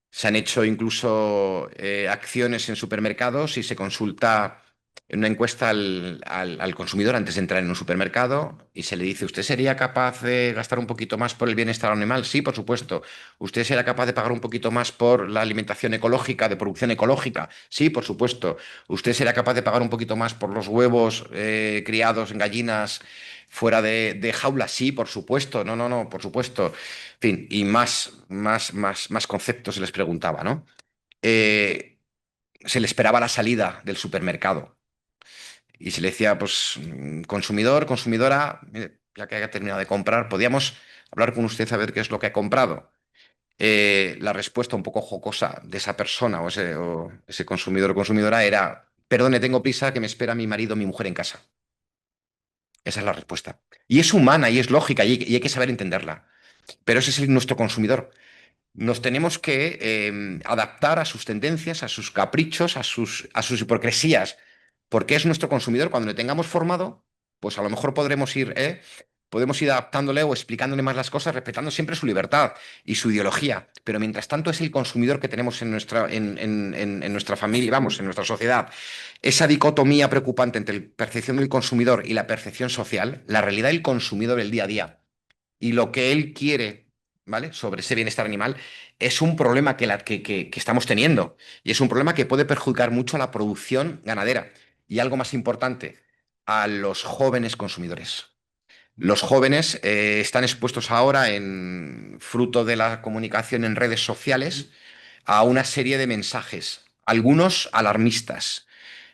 Se han hecho incluso acciones en supermercados y se consulta en una encuesta al consumidor antes de entrar en un supermercado y se le dice, ¿usted sería capaz de gastar un poquito más por el bienestar animal? Sí, por supuesto. ¿Usted sería capaz de pagar un poquito más por la alimentación ecológica, de producción ecológica? Sí, por supuesto. ¿Usted sería capaz de pagar un poquito más por los huevos criados en gallinas fuera de jaula? Sí, por supuesto. No, no, no, por supuesto. En fin, y más conceptos se les preguntaba, ¿no? Se le esperaba la salida del supermercado y se le decía, pues, consumidor, consumidora, mire, ya que haya terminado de comprar, ¿podríamos hablar con usted a ver qué es lo que ha comprado? La respuesta un poco jocosa de esa persona o ese consumidor o consumidora era, perdone, tengo prisa, que me espera mi marido o mi mujer en casa. Esa es la respuesta. Y es humana y es lógica y hay que saber entenderla. Pero ese es nuestro consumidor. Nos tenemos que adaptar a sus tendencias, a sus caprichos, a sus hipocresías, porque es nuestro consumidor. Cuando le tengamos formado, pues a lo mejor podemos ir adaptándole o explicándole más las cosas, respetando siempre su libertad y su ideología. Pero mientras tanto es el consumidor que tenemos en nuestra familia, vamos, en nuestra sociedad. Esa dicotomía preocupante entre la percepción del consumidor y la percepción social, la realidad del consumidor del día a día y lo que él quiere, ¿vale? Sobre ese bienestar animal, es un problema que estamos teniendo. Y es un problema que puede perjudicar mucho a la producción ganadera. Y algo más importante, a los jóvenes consumidores. Los jóvenes están expuestos ahora, fruto de la comunicación en redes sociales, a una serie de mensajes, algunos alarmistas,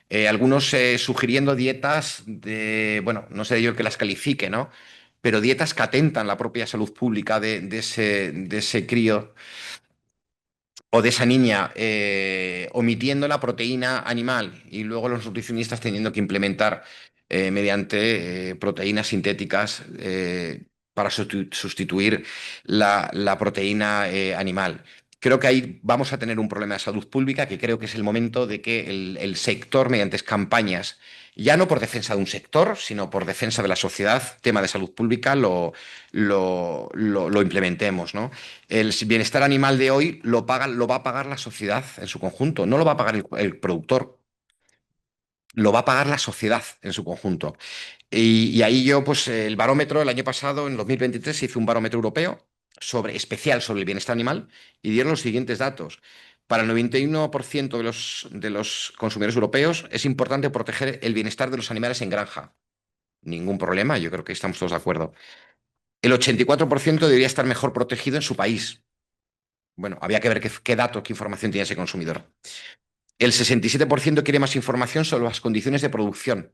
Algunos sugiriendo dietas de, bueno, no sé yo el que las califique, ¿no? Pero dietas que atentan la propia salud pública de ese crío o de esa niña, omitiendo la proteína animal y luego los nutricionistas teniendo que implementar mediante proteínas sintéticas para sustituir la proteína animal. Creo que ahí vamos a tener un problema de salud pública que creo que es el momento de que el sector, mediante campañas, ya no por defensa de un sector, sino por defensa de la sociedad, tema de salud pública, lo implementemos, ¿no? El bienestar animal de hoy lo va a pagar la sociedad en su conjunto, no lo va a pagar el productor, lo va a pagar la sociedad en su conjunto. Y ahí yo, pues el barómetro, el año pasado, en 2023, se hizo un barómetro europeo especial sobre el bienestar animal y dieron los siguientes datos. Para el 91% de los consumidores europeos es importante proteger el bienestar de los animales en granja. Ningún problema, yo creo que estamos todos de acuerdo. El 84% debería estar mejor protegido en su país. Bueno, había que ver qué datos, qué información tiene ese consumidor. El 67% quiere más información sobre las condiciones de producción.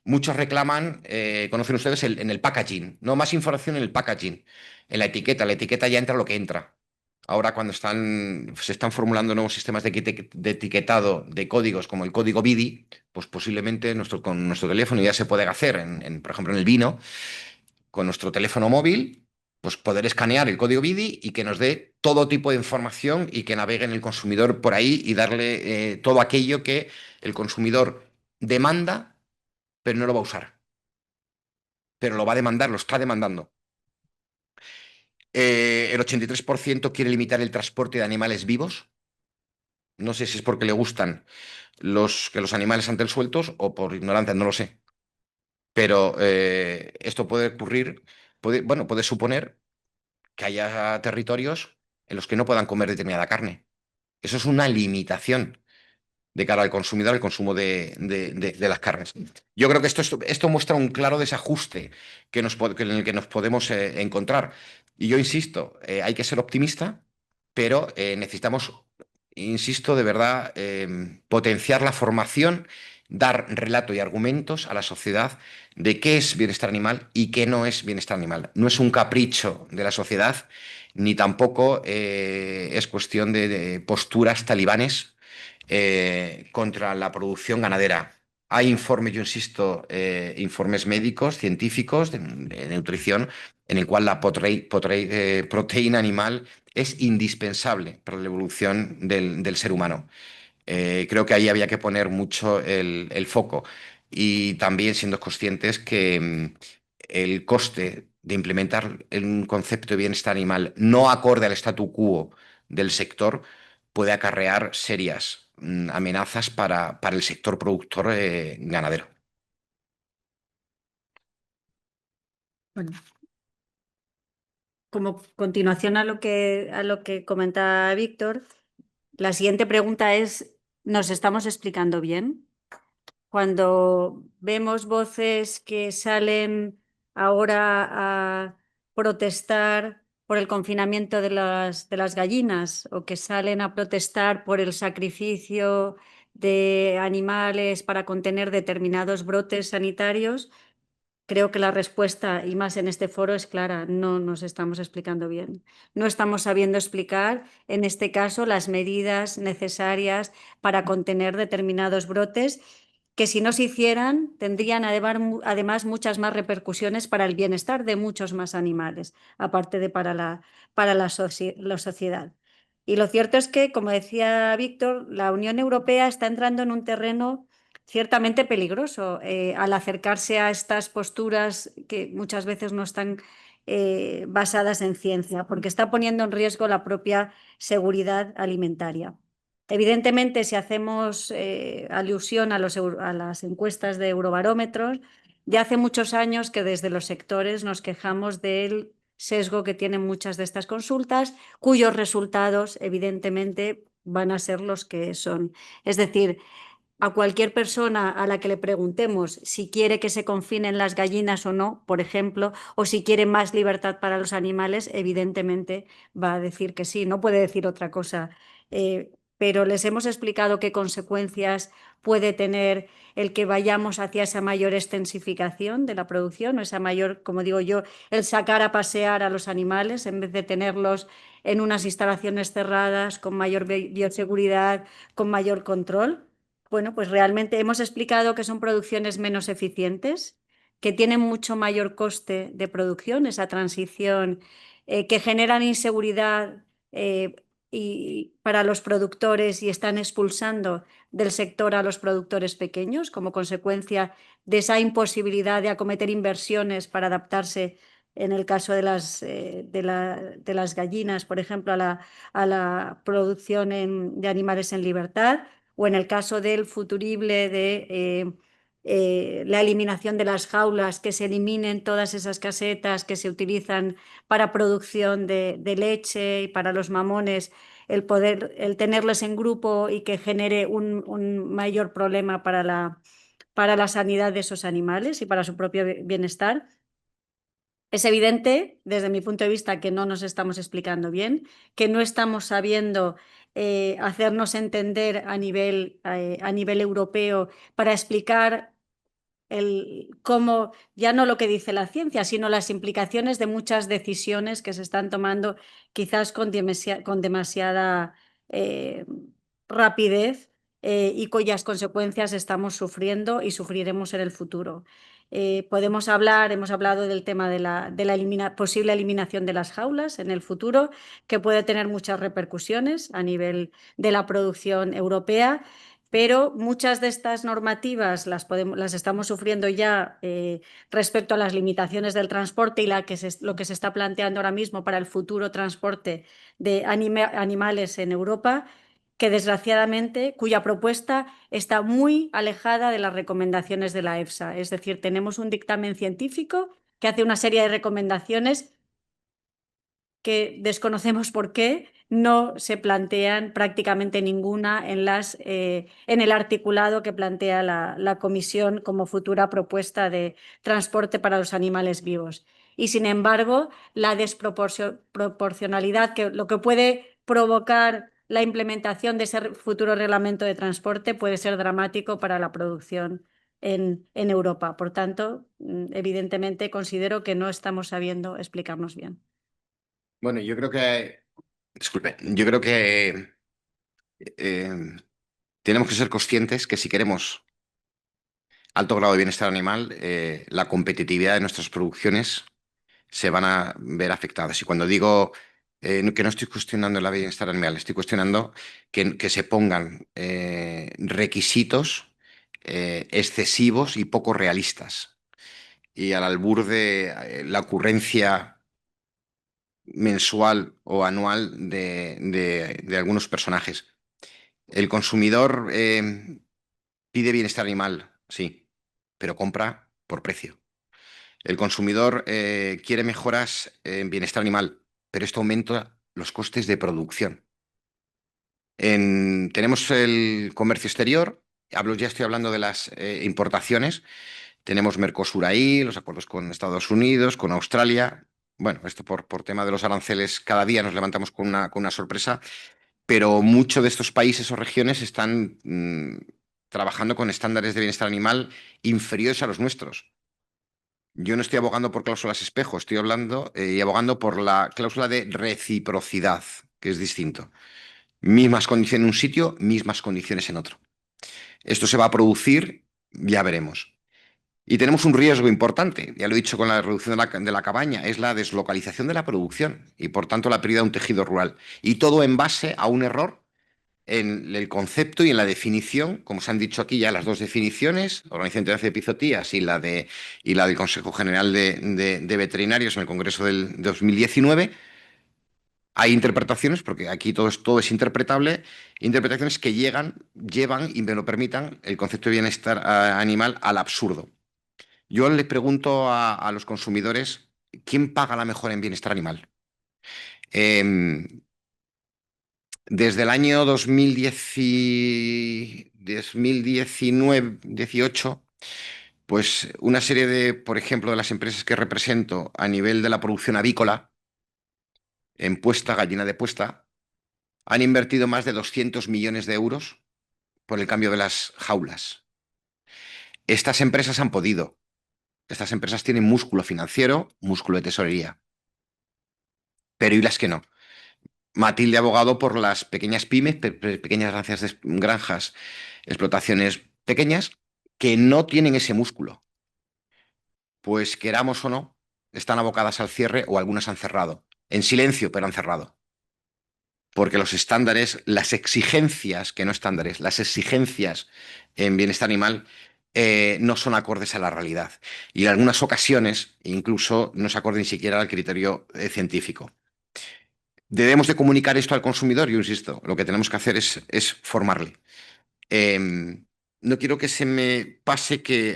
Muchos reclaman, conocen ustedes, en el packaging, no más información en el packaging, en la etiqueta ya entra lo que entra. Ahora cuando se están formulando nuevos sistemas de etiquetado de códigos como el código BIDI, pues posiblemente con nuestro teléfono ya se puede hacer, por ejemplo en el vino, con nuestro teléfono móvil, pues poder escanear el código BIDI y que nos dé todo tipo de información y que navegue en el consumidor por ahí y darle todo aquello que el consumidor demanda, pero no lo va a usar. Pero lo va a demandar, lo está demandando. El 83% quiere limitar el transporte de animales vivos. No sé si es porque le gustan que los animales anden sueltos o por ignorancia, no lo sé. Pero esto puede ocurrir, puede suponer que haya territorios en los que no puedan comer determinada carne. Eso es una limitación de cara al consumidor, el consumo de las carnes. Yo creo que esto muestra un claro desajuste en el que nos podemos encontrar. Y yo insisto, hay que ser optimista, pero necesitamos, insisto, de verdad, potenciar la formación, dar relato y argumentos a la sociedad de qué es bienestar animal y qué no es bienestar animal. No es un capricho de la sociedad, ni tampoco es cuestión de posturas talibanes contra la producción ganadera. Hay informes, yo insisto, informes médicos, científicos, de nutrición, en el cual la proteína animal es indispensable para la evolución del ser humano. Creo que ahí había que poner mucho el foco y también siendo conscientes que el coste de implementar un concepto de bienestar animal no acorde al statu quo del sector puede acarrear serias amenazas para el sector productor ganadero. Bueno, como continuación a lo que comenta Víctor, la siguiente pregunta es, ¿nos estamos explicando bien? Cuando vemos voces que salen ahora a protestar por el confinamiento de las gallinas o que salen a protestar por el sacrificio de animales para contener determinados brotes sanitarios, creo que la respuesta, y más en este foro, es clara: no nos estamos explicando bien. No estamos sabiendo explicar, en este caso, las medidas necesarias para contener determinados brotes que, si no se hicieran, tendrían además muchas más repercusiones para el bienestar de muchos más animales, aparte de para la sociedad. Y lo cierto es que, como decía Víctor, la Unión Europea está entrando en un terreno ciertamente peligroso al acercarse a estas posturas que muchas veces no están basadas en ciencia, porque está poniendo en riesgo la propia seguridad alimentaria. Evidentemente, si hacemos alusión a las encuestas de Eurobarómetros, ya hace muchos años que desde los sectores nos quejamos del sesgo que tienen muchas de estas consultas, cuyos resultados, evidentemente, van a ser los que son. Es decir, a cualquier persona a la que le preguntemos si quiere que se confinen las gallinas o no, por ejemplo, o si quiere más libertad para los animales, evidentemente va a decir que sí, no puede decir otra cosa. pero les hemos explicado qué consecuencias puede tener el que vayamos hacia esa mayor extensificación de la producción, o esa mayor, como digo yo, el sacar a pasear a los animales en vez de tenerlos en unas instalaciones cerradas, con mayor bioseguridad, con mayor control. Bueno, pues realmente hemos explicado que son producciones menos eficientes, que tienen mucho mayor coste de producción, esa transición, que generan inseguridad para los productores y están expulsando del sector a los productores pequeños como consecuencia de esa imposibilidad de acometer inversiones para adaptarse, en el caso de las gallinas, por ejemplo, a la producción de animales en libertad, o en el caso del futurible de la eliminación de las jaulas, que se eliminen todas esas casetas que se utilizan para producción de leche y para los mamones, el tenerles en grupo y que genere un mayor problema para la sanidad de esos animales y para su propio bienestar. Es evidente, desde mi punto de vista, que no nos estamos explicando bien, que no estamos sabiendo hacernos entender a nivel europeo para explicar cómo, ya no lo que dice la ciencia, sino las implicaciones de muchas decisiones que se están tomando quizás con demasiada rapidez y cuyas consecuencias estamos sufriendo y sufriremos en el futuro. Hemos hablado del tema de la posible eliminación de las jaulas en el futuro, que puede tener muchas repercusiones a nivel de la producción europea, pero muchas de estas normativas las estamos sufriendo ya respecto a las limitaciones del transporte y lo que se está planteando ahora mismo para el futuro transporte de animales en Europa, que desgraciadamente, cuya propuesta está muy alejada de las recomendaciones de la EFSA. Es decir, tenemos un dictamen científico que hace una serie de recomendaciones que desconocemos por qué no se plantean prácticamente ninguna en el articulado que plantea la Comisión como futura propuesta de transporte para los animales vivos. Y sin embargo, la desproporcionalidad, lo que puede provocar la implementación de ese futuro reglamento de transporte, puede ser dramático para la producción en Europa. Por tanto, evidentemente considero que no estamos sabiendo explicarnos bien. Bueno, yo creo que, disculpe, yo creo que eh, tenemos que ser conscientes que si queremos alto grado de bienestar animal, la competitividad de nuestras producciones se van a ver afectadas. Y cuando digo que no estoy cuestionando el bienestar animal, estoy cuestionando que se pongan requisitos excesivos y poco realistas. Y al albur de la ocurrencia mensual o anual de algunos personajes. El consumidor pide bienestar animal, sí, pero compra por precio. El consumidor quiere mejoras en bienestar animal, pero esto aumenta los costes de producción. Tenemos el comercio exterior, ya estoy hablando de las importaciones. Tenemos Mercosur ahí, los acuerdos con Estados Unidos, con Australia. Bueno, esto por tema de los aranceles, cada día nos levantamos con una sorpresa, pero muchos de estos países o regiones están trabajando con estándares de bienestar animal inferiores a los nuestros. Yo no estoy abogando por cláusulas espejo, estoy hablando y abogando por la cláusula de reciprocidad, que es distinto. Mismas condiciones en un sitio, mismas condiciones en otro. Esto se va a producir, ya veremos. Y tenemos un riesgo importante, ya lo he dicho con la reducción de la cabaña, es la deslocalización de la producción y por tanto la pérdida de un tejido rural. Y todo en base a un error en el concepto y en la definición, como se han dicho aquí ya las dos definiciones, Organización Internacional de Epizootías y la del Consejo General de Veterinarios en el Congreso del 2019. Hay interpretaciones, porque aquí todo es interpretable, interpretaciones que llevan, y me lo permitan, el concepto de bienestar animal al absurdo. Yo le pregunto a los consumidores, ¿quién paga la mejora en bienestar animal? Desde el año 2019-18, pues una serie de, por ejemplo, de las empresas que represento a nivel de la producción avícola, en puesta, gallina de puesta, han invertido más de 200 millones de euros por el cambio de las jaulas. Estas empresas han podido. Estas empresas tienen músculo financiero, músculo de tesorería. Pero ¿y las que no? Matilde ha abogado por las pequeñas pymes, pequeñas granjas, explotaciones pequeñas, que no tienen ese músculo. Pues queramos o no, están abocadas al cierre o algunas han cerrado. En silencio, pero han cerrado. Porque los estándares, las exigencias, que no estándares, las exigencias en bienestar animal no son acordes a la realidad. Y en algunas ocasiones incluso no se acorde ni siquiera al criterio científico. Debemos de comunicar esto al consumidor, yo insisto, lo que tenemos que hacer es formarle. No quiero que se me pase que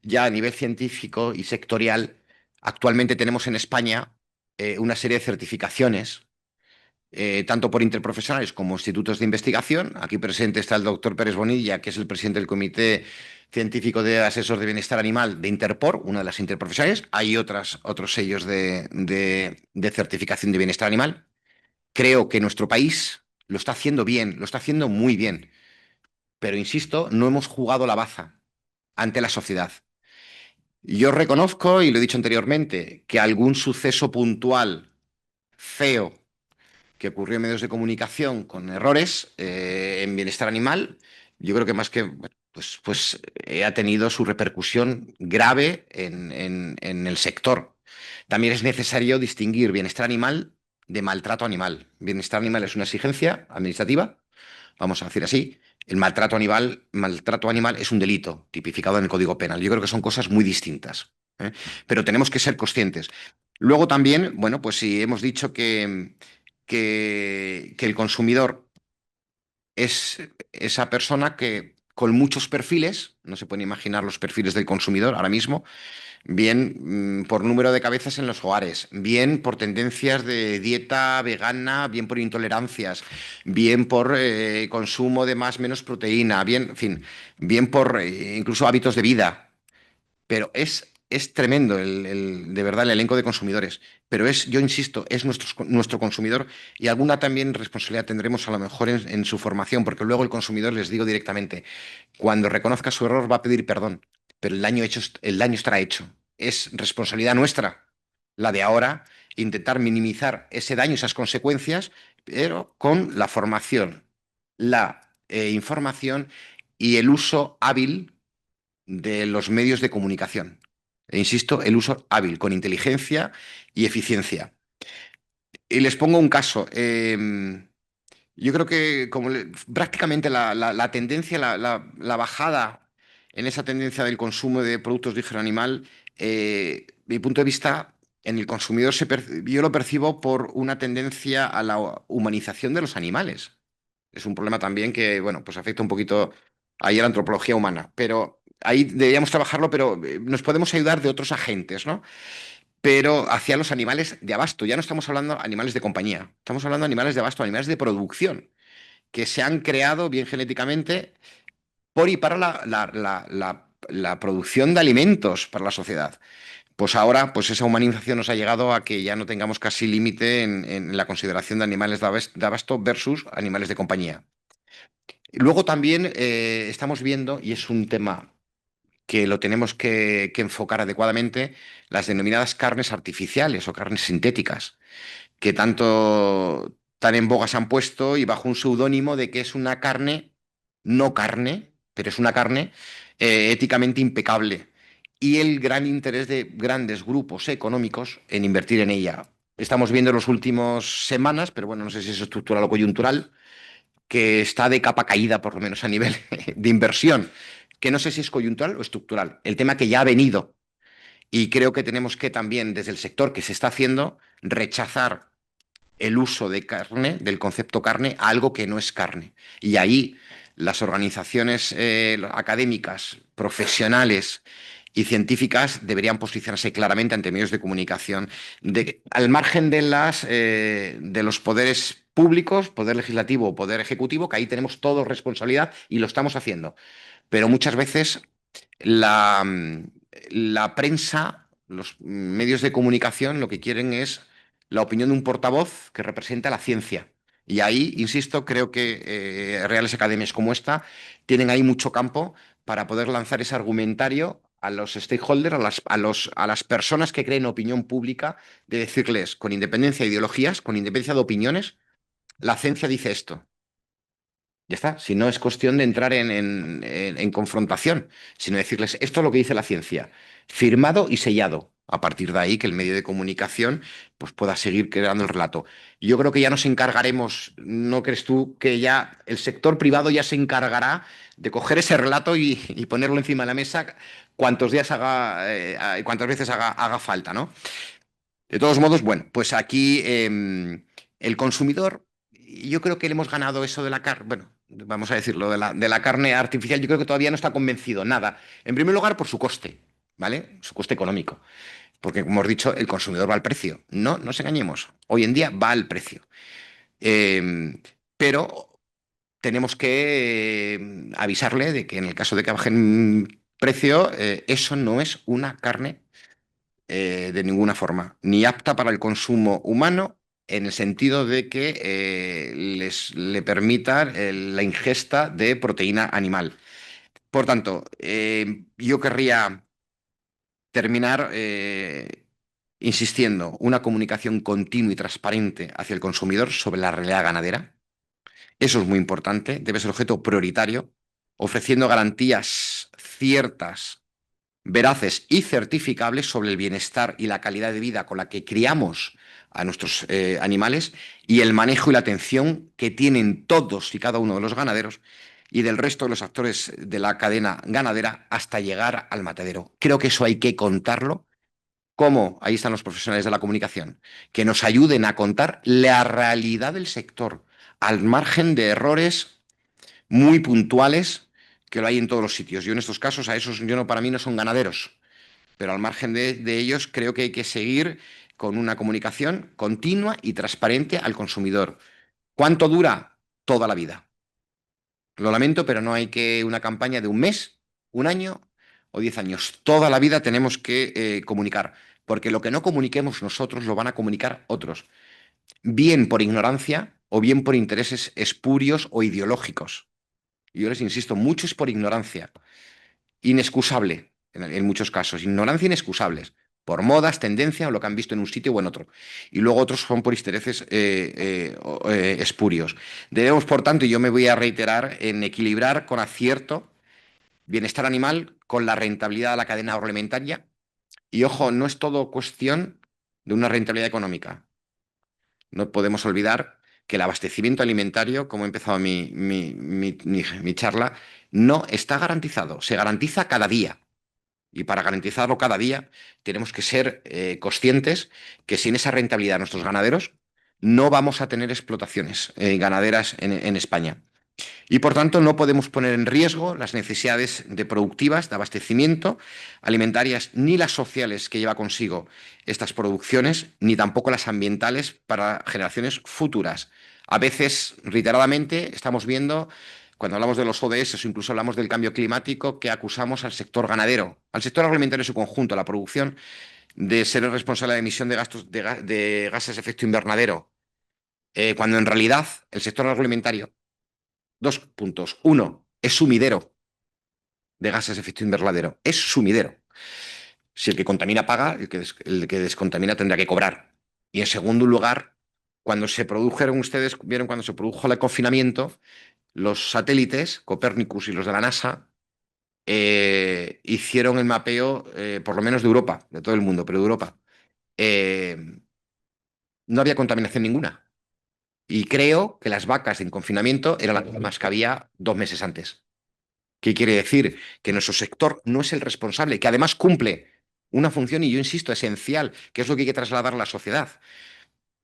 ya a nivel científico y sectorial, actualmente tenemos en España una serie de certificaciones, tanto por interprofesionales como institutos de investigación. Aquí presente está el doctor Pérez Bonilla, que es el presidente del Comité Científico de Asesor de Bienestar Animal de Interpor, una de las interprofesionales. Hay otros sellos de certificación de bienestar animal. Creo que nuestro país lo está haciendo bien, lo está haciendo muy bien. Pero, insisto, no hemos jugado la baza ante la sociedad. Yo reconozco, y lo he dicho anteriormente, que algún suceso puntual feo que ocurrió en medios de comunicación con errores en bienestar animal, yo creo que más que ha tenido su repercusión grave en el sector. También es necesario distinguir bienestar animal de maltrato animal. Bienestar animal es una exigencia administrativa, vamos a decir así. El maltrato animal es un delito tipificado en el Código Penal. Yo creo que son cosas muy distintas, ¿eh? Pero tenemos que ser conscientes. Luego también, bueno, pues si hemos dicho que el consumidor es esa persona que con muchos perfiles, no se pueden imaginar los perfiles del consumidor ahora mismo, bien por número de cabezas en los hogares, bien por tendencias de dieta vegana, bien por intolerancias, bien por consumo de más menos proteína, bien, en fin, bien por incluso hábitos de vida. Pero es tremendo de verdad el elenco de consumidores. Pero yo insisto, es nuestro consumidor y alguna también responsabilidad tendremos a lo mejor en su formación, porque luego el consumidor, les digo directamente, cuando reconozca su error va a pedir perdón, pero el daño estará hecho. Es responsabilidad nuestra, la de ahora, intentar minimizar ese daño, esas consecuencias, pero con la formación, la información y el uso hábil de los medios de comunicación. E insisto, el uso hábil, con inteligencia y eficiencia. Y les pongo un caso. Yo creo que prácticamente la tendencia, la bajada en esa tendencia del consumo de productos de origen animal, mi punto de vista, en el consumidor yo lo percibo por una tendencia a la humanización de los animales. Es un problema también que, bueno, pues afecta un poquito ahí a la antropología humana, pero ahí deberíamos trabajarlo, pero nos podemos ayudar de otros agentes, ¿no? Pero hacia los animales de abasto. Ya no estamos hablando de animales de compañía, estamos hablando de animales de abasto, animales de producción, que se han creado bien genéticamente por y para la producción de alimentos para la sociedad. Pues ahora, pues esa humanización nos ha llegado a que ya no tengamos casi límite en la consideración de animales de abasto versus animales de compañía. Luego también estamos viendo, y es un tema que lo tenemos que enfocar adecuadamente, las denominadas carnes artificiales o carnes sintéticas, que tan en boga se han puesto y bajo un seudónimo de que es una carne, no carne, pero es una carne éticamente impecable. Y el gran interés de grandes grupos económicos en invertir en ella. Estamos viendo en las últimas semanas, pero bueno, no sé si es estructural o coyuntural, que está de capa caída, por lo menos a nivel de inversión, que no sé si es coyuntural o estructural. El tema que ya ha venido, y creo que tenemos que también, desde el sector que se está haciendo, rechazar el uso de carne, del concepto carne, a algo que no es carne. Y ahí las organizaciones académicas, profesionales y científicas deberían posicionarse claramente ante medios de comunicación, al margen de los poderes públicos, poder legislativo o poder ejecutivo, que ahí tenemos todos responsabilidad y lo estamos haciendo. Pero muchas veces la prensa, los medios de comunicación, lo que quieren es la opinión de un portavoz que representa la ciencia. Y ahí, insisto, creo que reales academias como esta tienen ahí mucho campo para poder lanzar ese argumentario a los stakeholders, a las personas que creen opinión pública, de decirles, con independencia de ideologías, con independencia de opiniones, la ciencia dice esto. Ya está. Si no es cuestión de entrar en confrontación, sino decirles, esto es lo que dice la ciencia, firmado y sellado. A partir de ahí, que el medio de comunicación pues, pueda seguir creando el relato. Y yo creo que ya nos encargaremos, ¿no crees tú que ya el sector privado ya se encargará de coger ese relato y ponerlo encima de la mesa cuantos días cuantas veces haga falta, ¿no? De todos modos, bueno, pues aquí el consumidor, yo creo que le hemos ganado eso de la carne, bueno, vamos a decirlo, de la carne artificial, yo creo que todavía no está convencido, nada. En primer lugar, por su coste, ¿vale? Su coste económico. Porque, como hemos dicho, el consumidor va al precio. No nos engañemos. Hoy en día va al precio. Pero tenemos que avisarle de que en el caso de que bajen precio, eso no es una carne de ninguna forma, ni apta para el consumo humano en el sentido de que le permita la ingesta de proteína animal. Por tanto, yo querría terminar insistiendo, una comunicación continua y transparente hacia el consumidor sobre la realidad ganadera. Eso es muy importante, debe ser objeto prioritario, ofreciendo garantías ciertas, veraces y certificables sobre el bienestar y la calidad de vida con la que criamos a nuestros animales y el manejo y la atención que tienen todos y cada uno de los ganaderos y del resto de los actores de la cadena ganadera hasta llegar al matadero. Creo que eso hay que contarlo. ¿Cómo? Ahí están los profesionales de la comunicación, que nos ayuden a contar la realidad del sector, al margen de errores muy puntuales que lo hay en todos los sitios. Yo en estos casos, para mí no son ganaderos, pero al margen de ellos creo que hay que seguir con una comunicación continua y transparente al consumidor. ¿Cuánto dura? Toda la vida. Lo lamento, pero no hay que una campaña de un mes, un año o 10 años. Toda la vida tenemos que comunicar, porque lo que no comuniquemos nosotros lo van a comunicar otros, bien por ignorancia o bien por intereses espurios o ideológicos. Y yo les insisto, mucho es por ignorancia, inexcusable en muchos casos, ignorancia inexcusables, por modas, tendencia o lo que han visto en un sitio o en otro. Y luego otros son por intereses espurios. Debemos, por tanto, y yo me voy a reiterar, en equilibrar con acierto bienestar animal con la rentabilidad de la cadena agroalimentaria. Y ojo, no es todo cuestión de una rentabilidad económica. No podemos olvidar que el abastecimiento alimentario, como he empezado mi charla, no está garantizado, se garantiza cada día. Y para garantizarlo cada día tenemos que ser conscientes que sin esa rentabilidad de nuestros ganaderos no vamos a tener explotaciones ganaderas en España. Y por tanto no podemos poner en riesgo las necesidades productivas de abastecimiento alimentarias ni las sociales que lleva consigo estas producciones, ni tampoco las ambientales para generaciones futuras. A veces, reiteradamente, estamos viendo, cuando hablamos de los ODS o incluso hablamos del cambio climático, que acusamos al sector ganadero, al sector agroalimentario en su conjunto, a la producción, de ser el responsable de la emisión de gases de efecto invernadero, cuando en realidad el sector agroalimentario, dos puntos. Uno, es sumidero de gases de efecto invernadero. Es sumidero. Si el que contamina paga, el que descontamina tendrá que cobrar. Y en segundo lugar, cuando se produjeron, ustedes vieron cuando se produjo el confinamiento, los satélites, Copernicus y los de la NASA, hicieron el mapeo, por lo menos de Europa, de todo el mundo, pero de Europa. No había contaminación ninguna. Y creo que las vacas en confinamiento eran las mismas que había 2 meses antes. ¿Qué quiere decir? Que nuestro sector no es el responsable, que además cumple una función, y yo insisto, esencial, que es lo que hay que trasladar a la sociedad.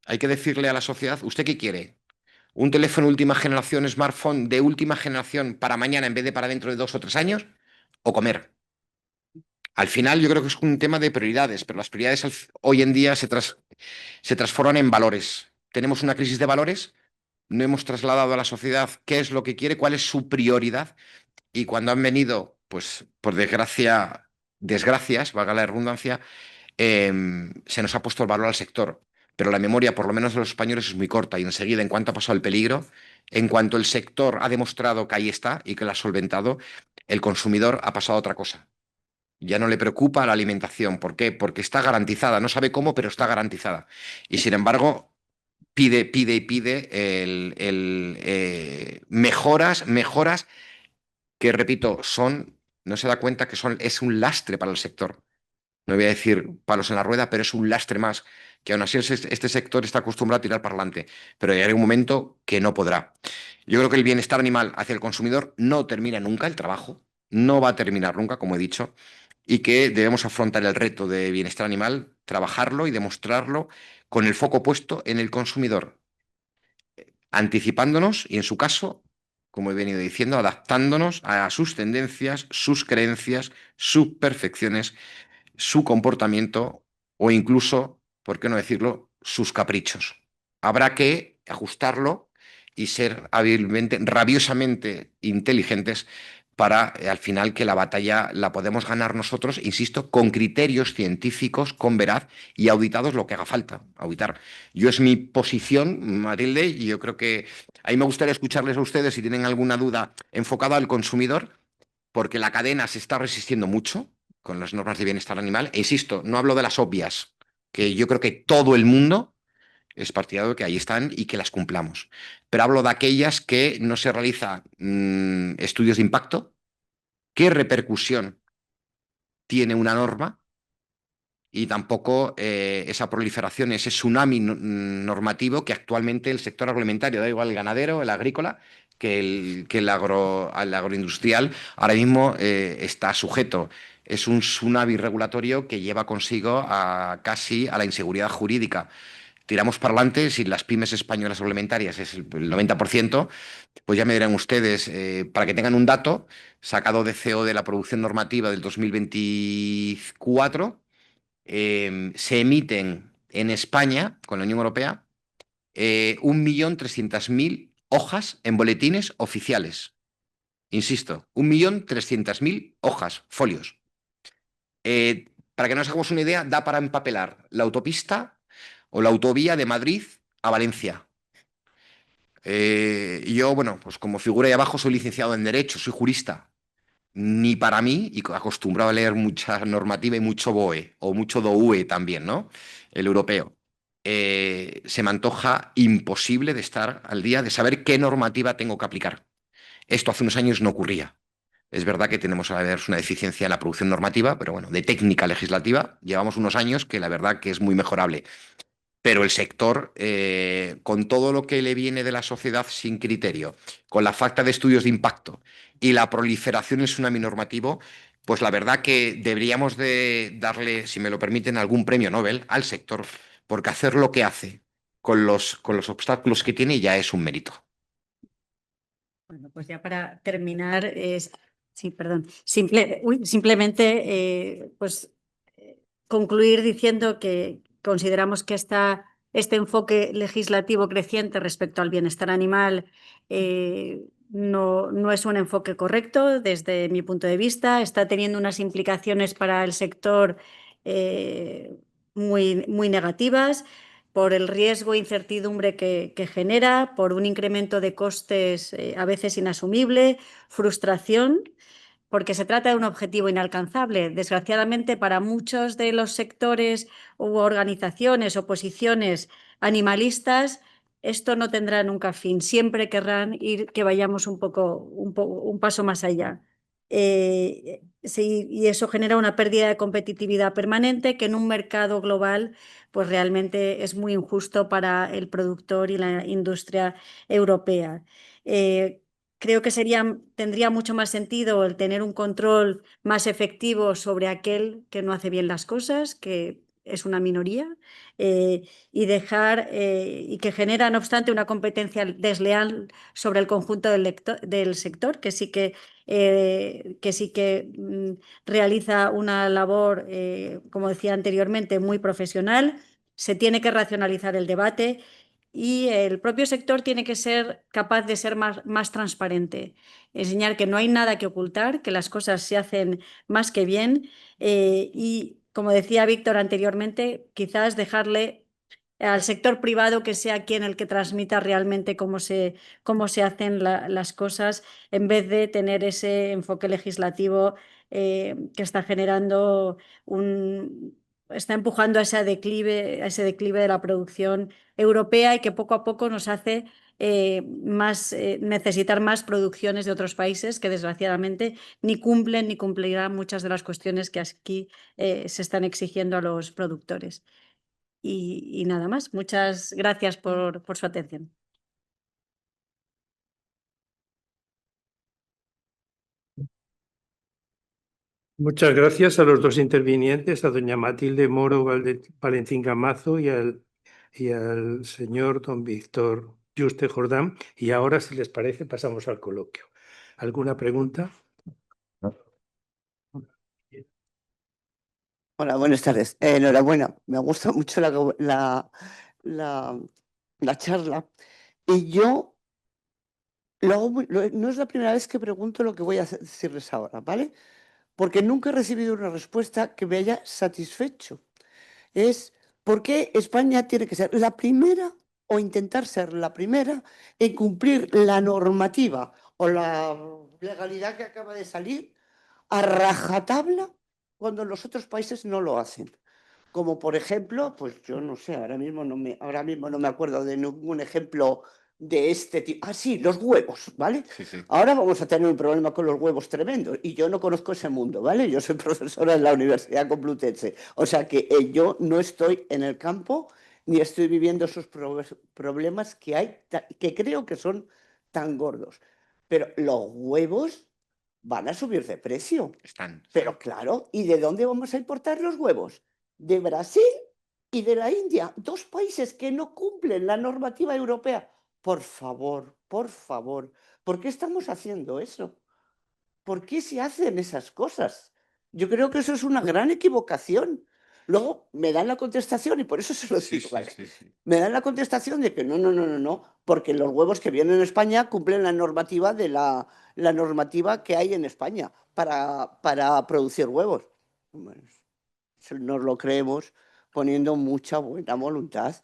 Hay que decirle a la sociedad, ¿usted qué quiere? ¿Un teléfono última generación, smartphone de última generación para mañana en vez de para dentro de 2 o 3 años? ¿O comer? Al final yo creo que es un tema de prioridades, pero las prioridades hoy en día se transforman en valores. Tenemos una crisis de valores, no hemos trasladado a la sociedad qué es lo que quiere, cuál es su prioridad. Y cuando han venido, pues por desgracias, valga la redundancia, se nos ha puesto el valor al sector. pero la memoria, por lo menos de los españoles, es muy corta y enseguida, en cuanto ha pasado el peligro, en cuanto el sector ha demostrado que ahí está y que lo ha solventado, el consumidor ha pasado a otra cosa. Ya no le preocupa la alimentación. ¿Por qué? Porque está garantizada. No sabe cómo, pero está garantizada. Y sin embargo, pide y pide mejoras que, repito, no se da cuenta que es un lastre para el sector. No voy a decir palos en la rueda, pero es un lastre más, que aún así este sector está acostumbrado a tirar para adelante, pero llegará un momento que no podrá. Yo creo que el bienestar animal hacia el consumidor no termina nunca, el trabajo no va a terminar nunca, como he dicho, y que debemos afrontar el reto de bienestar animal, trabajarlo y demostrarlo con el foco puesto en el consumidor, anticipándonos y, en su caso, como he venido diciendo, adaptándonos a sus tendencias, sus creencias, sus perfecciones, su comportamiento o incluso, ¿por qué no decirlo?, sus caprichos. Habrá que ajustarlo y ser hábilmente, rabiosamente inteligentes para, al final, que la batalla la podemos ganar nosotros, insisto, con criterios científicos, con veraz y auditados lo que haga falta, auditar. Yo es mi posición, Matilde, y yo creo que ahí me gustaría escucharles a ustedes si tienen alguna duda enfocada al consumidor, porque la cadena se está resistiendo mucho con las normas de bienestar animal. E insisto, no hablo de las obvias, que yo creo que todo el mundo es partidario de que ahí están y que las cumplamos. Pero hablo de aquellas que no se realizan estudios de impacto, qué repercusión tiene una norma y tampoco esa proliferación, ese tsunami normativo que actualmente el sector agroalimentario, da igual el ganadero, el agrícola, que el agroindustrial, ahora mismo está sujeto. Es un tsunami regulatorio que lleva consigo casi a la inseguridad jurídica. Tiramos para adelante, si las pymes españolas agroalimentarias es el 90%, pues ya me dirán ustedes, para que tengan un dato, sacado de CEO de la producción normativa del 2024, se emiten en España, con la Unión Europea, 1.300.000 hojas en boletines oficiales. Insisto, 1.300.000 hojas, folios. Para que nos hagamos una idea, da para empapelar la autopista o la autovía de Madrid a Valencia. Yo, bueno, pues como figura ahí abajo, soy licenciado en Derecho, soy jurista. Ni para mí, y acostumbrado a leer mucha normativa y mucho BOE, o mucho DOUE también, ¿no? El europeo. Se me antoja imposible de estar al día, de saber qué normativa tengo que aplicar. Esto hace unos años no ocurría. Es verdad que tenemos a ver una deficiencia en la producción normativa, pero bueno, de técnica legislativa llevamos unos años que la verdad que es muy mejorable. Pero el sector, con todo lo que le viene de la sociedad sin criterio, con la falta de estudios de impacto y la proliferación del tsunami normativo, pues la verdad que deberíamos de darle, si me lo permiten, algún premio Nobel al sector, porque hacer lo que hace con los obstáculos que tiene ya es un mérito. Bueno, pues ya para terminar, sí, perdón, simplemente concluir diciendo que consideramos que este enfoque legislativo creciente respecto al bienestar animal no es un enfoque correcto desde mi punto de vista, está teniendo unas implicaciones para el sector muy negativas por el riesgo e incertidumbre que genera, por un incremento de costes a veces inasumible, frustración, porque se trata de un objetivo inalcanzable. Desgraciadamente, para muchos de los sectores u organizaciones o posiciones animalistas, esto no tendrá nunca fin. Siempre querrán que vayamos un paso más allá. Sí, y eso genera una pérdida de competitividad permanente que en un mercado global pues realmente es muy injusto para el productor y la industria europea. Creo que tendría mucho más sentido el tener un control más efectivo sobre aquel que no hace bien las cosas, que es una minoría, y que genera, no obstante, una competencia desleal sobre el conjunto del sector, que sí que realiza una labor, como decía anteriormente, muy profesional. Se tiene que racionalizar el debate y el propio sector tiene que ser capaz de ser más transparente, enseñar que no hay nada que ocultar, que las cosas se hacen más que bien y, como decía Víctor anteriormente, quizás dejarle al sector privado que sea quien el que transmita realmente cómo se hacen las cosas, en vez de tener ese enfoque legislativo que está generando está empujando a ese declive de la producción europea y que poco a poco nos hace necesitar más producciones de otros países que desgraciadamente ni cumplen ni cumplirán muchas de las cuestiones que aquí se están exigiendo a los productores. Y nada más. Muchas gracias por su atención. Muchas gracias a los dos intervinientes, a doña Matilde Moro Valentín Gamazo y al señor don Víctor Yuste Jordán. Y ahora, si les parece, pasamos al coloquio. ¿Alguna pregunta? Hola, buenas tardes. Enhorabuena, me ha gustado mucho la charla. Y yo no es la primera vez que pregunto lo que voy a decirles ahora, ¿vale? Porque nunca he recibido una respuesta que me haya satisfecho. Es ¿por qué España tiene que ser la primera o intentar ser la primera en cumplir la normativa o la legalidad que acaba de salir a rajatabla cuando los otros países no lo hacen? Como por ejemplo, pues yo no sé, ahora mismo no me acuerdo de ningún ejemplo de este tipo. Ah, sí, los huevos, ¿vale? Sí, sí. Ahora vamos a tener un problema con los huevos tremendo y yo no conozco ese mundo, ¿vale? Yo soy profesora en la Universidad Complutense, o sea que yo no estoy en el campo ni estoy viviendo esos problemas que hay, que creo que son tan gordos. Pero los huevos van a subir de precio. Están. Pero claro, ¿y de dónde vamos a importar los huevos? De Brasil y de la India, dos países que no cumplen la normativa europea. Por favor, ¿por qué estamos haciendo eso? ¿Por qué se hacen esas cosas? Yo creo que eso es una gran equivocación. Luego me dan la contestación, y por eso se lo digo, ¿vale? Me dan la contestación de que no, porque los huevos que vienen en España cumplen la normativa la normativa que hay en España para producir huevos. Bueno, nos lo creemos poniendo mucha buena voluntad.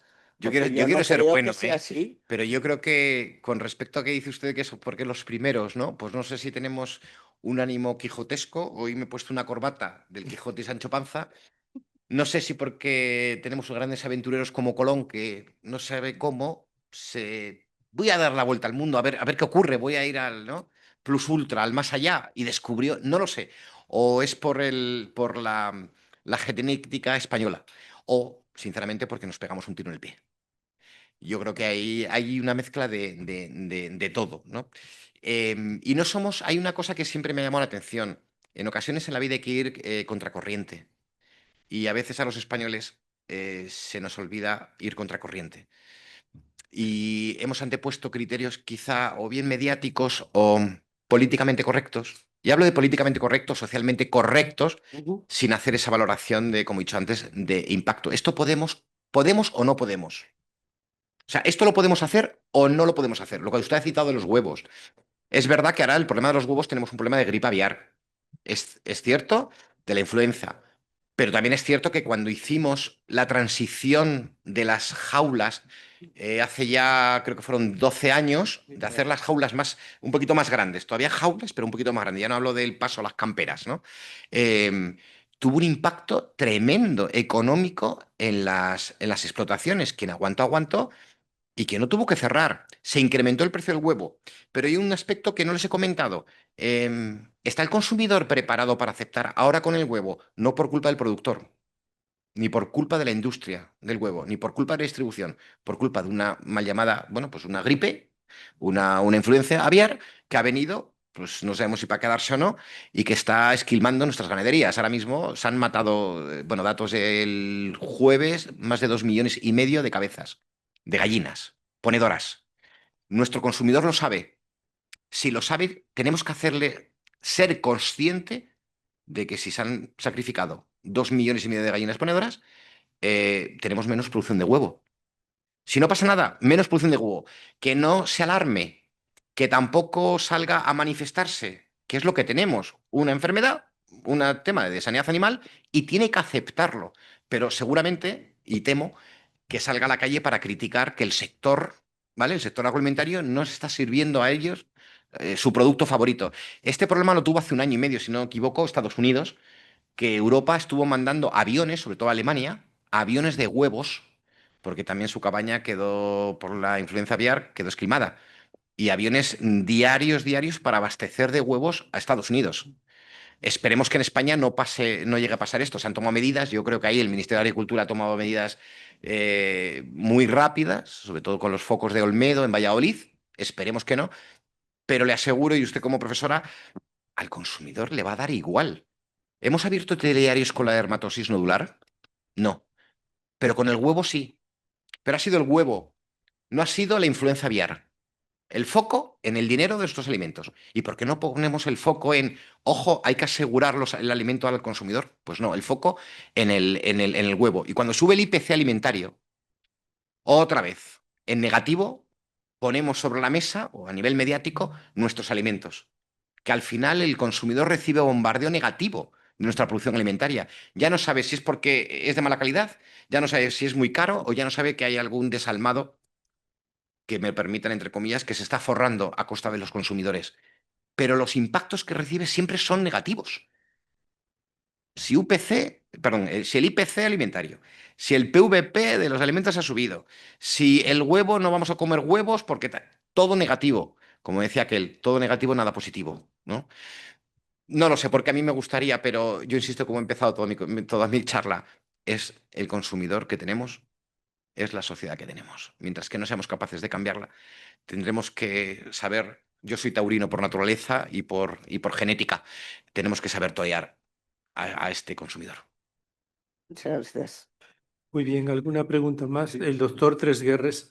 Yo Porque quiero no ser creo bueno, que sea así. pero yo creo que con respecto a que dice usted que es porque los primeros, ¿no? Pues no sé si tenemos un ánimo quijotesco. Hoy me he puesto una corbata del Quijote y Sancho Panza. No sé si porque tenemos grandes aventureros como Colón, que no sabe cómo se... Voy a dar la vuelta al mundo, a ver qué ocurre, voy a ir al, ¿no? Plus ultra, al más allá, y descubrió, no lo sé. O es por la genética española, o sinceramente porque nos pegamos un tiro en el pie. Yo creo que hay una mezcla de todo, ¿no? Y no somos, hay una cosa que siempre me llamó la atención. En ocasiones en la vida hay que ir contracorriente. Y a veces a los españoles se nos olvida ir contracorriente. Y hemos antepuesto criterios quizá o bien mediáticos o políticamente correctos. Y hablo de políticamente correctos, socialmente correctos, sin hacer esa valoración de, como he dicho antes, de impacto. ¿Esto podemos o no podemos? O sea, ¿esto lo podemos hacer o no lo podemos hacer? Lo que usted ha citado de los huevos. Es verdad que ahora el problema de los huevos tenemos un problema de gripe aviar. Es cierto, de la influenza. Pero también es cierto que cuando hicimos la transición de las jaulas, hace ya, creo que fueron 12 años, de hacer las jaulas un poquito más grandes. Todavía jaulas, pero un poquito más grandes. Ya no hablo del paso a las camperas, ¿no? Tuvo un impacto tremendo económico en las explotaciones. Quien aguantó, aguantó y que no tuvo que cerrar. Se incrementó el precio del huevo. Pero hay un aspecto que no les he comentado. ¿Está el consumidor preparado para aceptar ahora con el huevo? No por culpa del productor, ni por culpa de la industria del huevo, ni por culpa de la distribución, por culpa de una mal llamada, bueno, pues una gripe, una influencia aviar que ha venido, pues no sabemos si para quedarse o no, y que está esquilmando nuestras ganaderías. Ahora mismo se han matado, bueno, datos del jueves, más de 2,5 millones de cabezas, de gallinas, ponedoras. Nuestro consumidor lo sabe. Si lo sabe, tenemos que hacerle ser consciente de que si se han sacrificado 2,5 millones de gallinas ponedoras, tenemos menos producción de huevo. Si no pasa nada, menos producción de huevo. Que no se alarme, que tampoco salga a manifestarse, que es lo que tenemos, una enfermedad, un tema de sanidad animal, y tiene que aceptarlo. Pero seguramente, y temo, que salga a la calle para criticar que el sector, ¿vale? El sector agroalimentario no se está sirviendo a ellos su producto favorito. Este problema lo tuvo hace 1 año y medio, si no me equivoco, Estados Unidos, que Europa estuvo mandando aviones, sobre todo Alemania, aviones de huevos, porque también su cabaña quedó, por la influenza aviar, quedó esquilmada. Y aviones diarios para abastecer de huevos a Estados Unidos. Esperemos que en España no pase, no llegue a pasar esto. Se han tomado medidas. Yo creo que ahí el Ministerio de Agricultura ha tomado medidas muy rápidas, sobre todo con los focos de Olmedo en Valladolid. Esperemos que no. Pero le aseguro, y usted como profesora, al consumidor le va a dar igual. ¿Hemos abierto telediarios con la dermatosis nodular? No. Pero con el huevo sí. Pero ha sido el huevo, no ha sido la influenza aviar. El foco en el dinero de estos alimentos. ¿Y por qué no ponemos el foco en, ojo, hay que asegurar el alimento al consumidor? Pues no, el foco en el huevo. Y cuando sube el IPC alimentario, otra vez, en negativo, ponemos sobre la mesa o a nivel mediático nuestros alimentos. Que al final el consumidor recibe bombardeo negativo de nuestra producción alimentaria. Ya no sabe si es porque es de mala calidad, ya no sabe si es muy caro o ya no sabe que hay algún desalmado que me permitan, entre comillas, que se está forrando a costa de los consumidores. Pero los impactos que recibe siempre son negativos. Si si el IPC alimentario, si el PVP de los alimentos ha subido, si el huevo no vamos a comer huevos porque todo negativo, como decía aquel, todo negativo, nada positivo, ¿no? No lo sé, porque a mí me gustaría, pero yo insisto, como he empezado toda mi charla, es el consumidor que tenemos, es la sociedad que tenemos. Mientras que no seamos capaces de cambiarla, tendremos que saber, yo soy taurino por naturaleza y por genética, tenemos que saber torear a este consumidor. Muchas gracias. Muy bien, ¿alguna pregunta más? El doctor Tresguerres.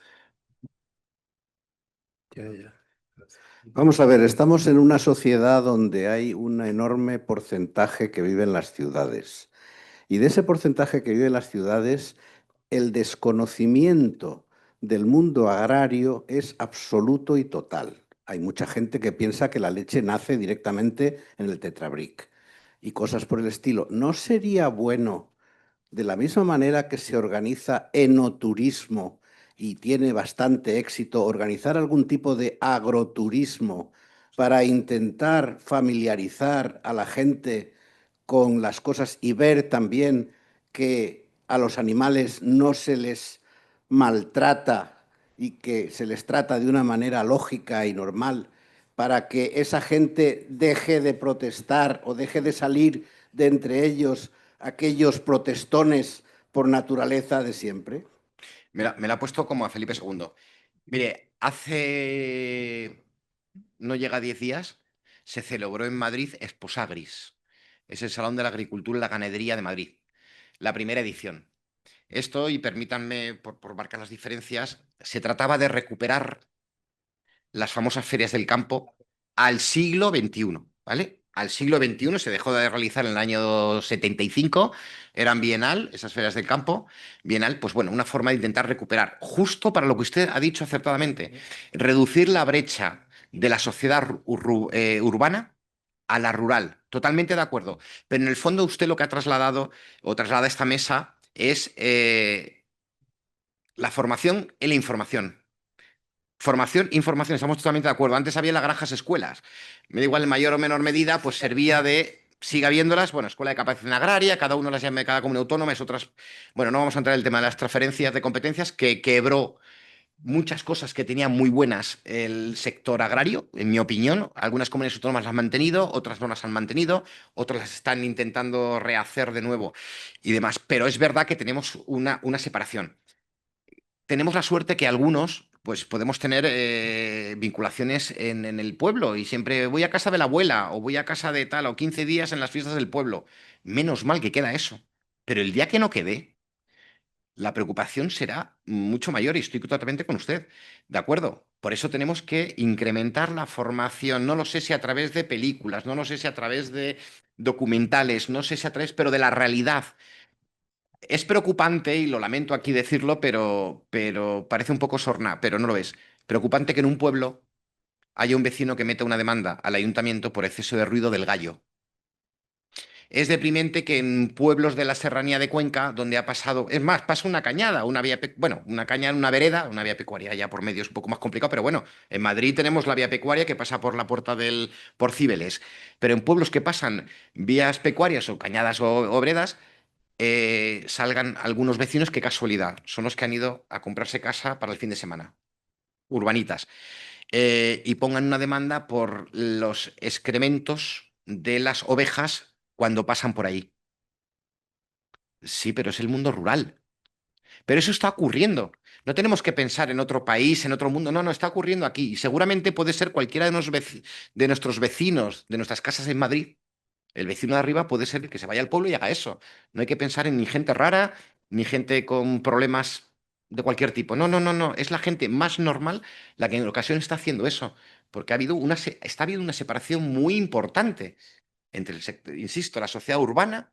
Ya. Vamos a ver, estamos en una sociedad donde hay un enorme porcentaje que vive en las ciudades. Y de ese porcentaje que vive en las ciudades, el desconocimiento del mundo agrario es absoluto y total. Hay mucha gente que piensa que la leche nace directamente en el Tetrabric y cosas por el estilo. ¿No sería bueno, de la misma manera que se organiza enoturismo y tiene bastante éxito, organizar algún tipo de agroturismo para intentar familiarizar a la gente con las cosas y ver también que a los animales no se les maltrata y que se les trata de una manera lógica y normal, para que esa gente deje de protestar o deje de salir de entre ellos aquellos protestones por naturaleza de siempre? Me la ha puesto como a Felipe II. Mire, hace no llega a 10 días, se celebró en Madrid Exposagris. Es el Salón de la Agricultura y la Ganadería de Madrid, la primera edición. Esto, y permítanme por marcar las diferencias, se trataba de recuperar las famosas ferias del campo al siglo XXI, ¿vale? Al siglo XXI se dejó de realizar en el año 75, eran bienal, esas ferias del campo, bienal, pues bueno, una forma de intentar recuperar, justo para lo que usted ha dicho acertadamente, reducir la brecha de la sociedad urbana a la rural. Totalmente de acuerdo. Pero en el fondo usted lo que ha trasladado o traslada a esta mesa es la formación y la información. Formación, información, estamos totalmente de acuerdo. Antes había las granjas escuelas. Me da igual en mayor o menor medida, pues servía de, sigue habiéndolas, bueno, escuela de capacitación agraria, cada uno las llama, cada comunidad autónoma, es otras. Bueno, no vamos a entrar en el tema de las transferencias de competencias, que quebró muchas cosas que tenía muy buenas el sector agrario, en mi opinión. Algunas comunidades autónomas las han mantenido, otras no las han mantenido, otras las están intentando rehacer de nuevo y demás. Pero es verdad que tenemos una separación. Tenemos la suerte que algunos, pues podemos tener vinculaciones en el pueblo y siempre voy a casa de la abuela o voy a casa de tal o 15 días en las fiestas del pueblo. Menos mal que queda eso. Pero el día que no quede, la preocupación será mucho mayor y estoy totalmente con usted. ¿De acuerdo? Por eso tenemos que incrementar la formación. No lo sé si a través de películas, no lo sé si a través de documentales, no sé si a través, pero de la realidad. Es preocupante, y lo lamento aquí decirlo, pero parece un poco sorna, pero no lo es. Preocupante que en un pueblo haya un vecino que meta una demanda al ayuntamiento por exceso de ruido del gallo. Es deprimente que en pueblos de la serranía de Cuenca, donde ha pasado, es más, pasa una cañada, una cañada, una vereda, una vía pecuaria ya por medio es un poco más complicado, pero bueno, en Madrid tenemos la vía pecuaria que pasa por la puerta por Cibeles, pero en pueblos que pasan vías pecuarias o cañadas o veredas, salgan algunos vecinos, qué casualidad, son los que han ido a comprarse casa para el fin de semana, urbanitas, y pongan una demanda por los excrementos de las ovejas cuando pasan por ahí. Sí, pero es el mundo rural. Pero eso está ocurriendo. No tenemos que pensar en otro país, en otro mundo. No, no, está ocurriendo aquí. Y seguramente puede ser cualquiera de nuestros vecinos, de nuestras casas en Madrid. El vecino de arriba puede ser el que se vaya al pueblo y haga eso. No hay que pensar en ni gente rara, ni gente con problemas de cualquier tipo. No, no, no, no. Es la gente más normal la que en ocasiones está haciendo eso. Porque está habiendo una separación muy importante entre el sector, insisto, la sociedad urbana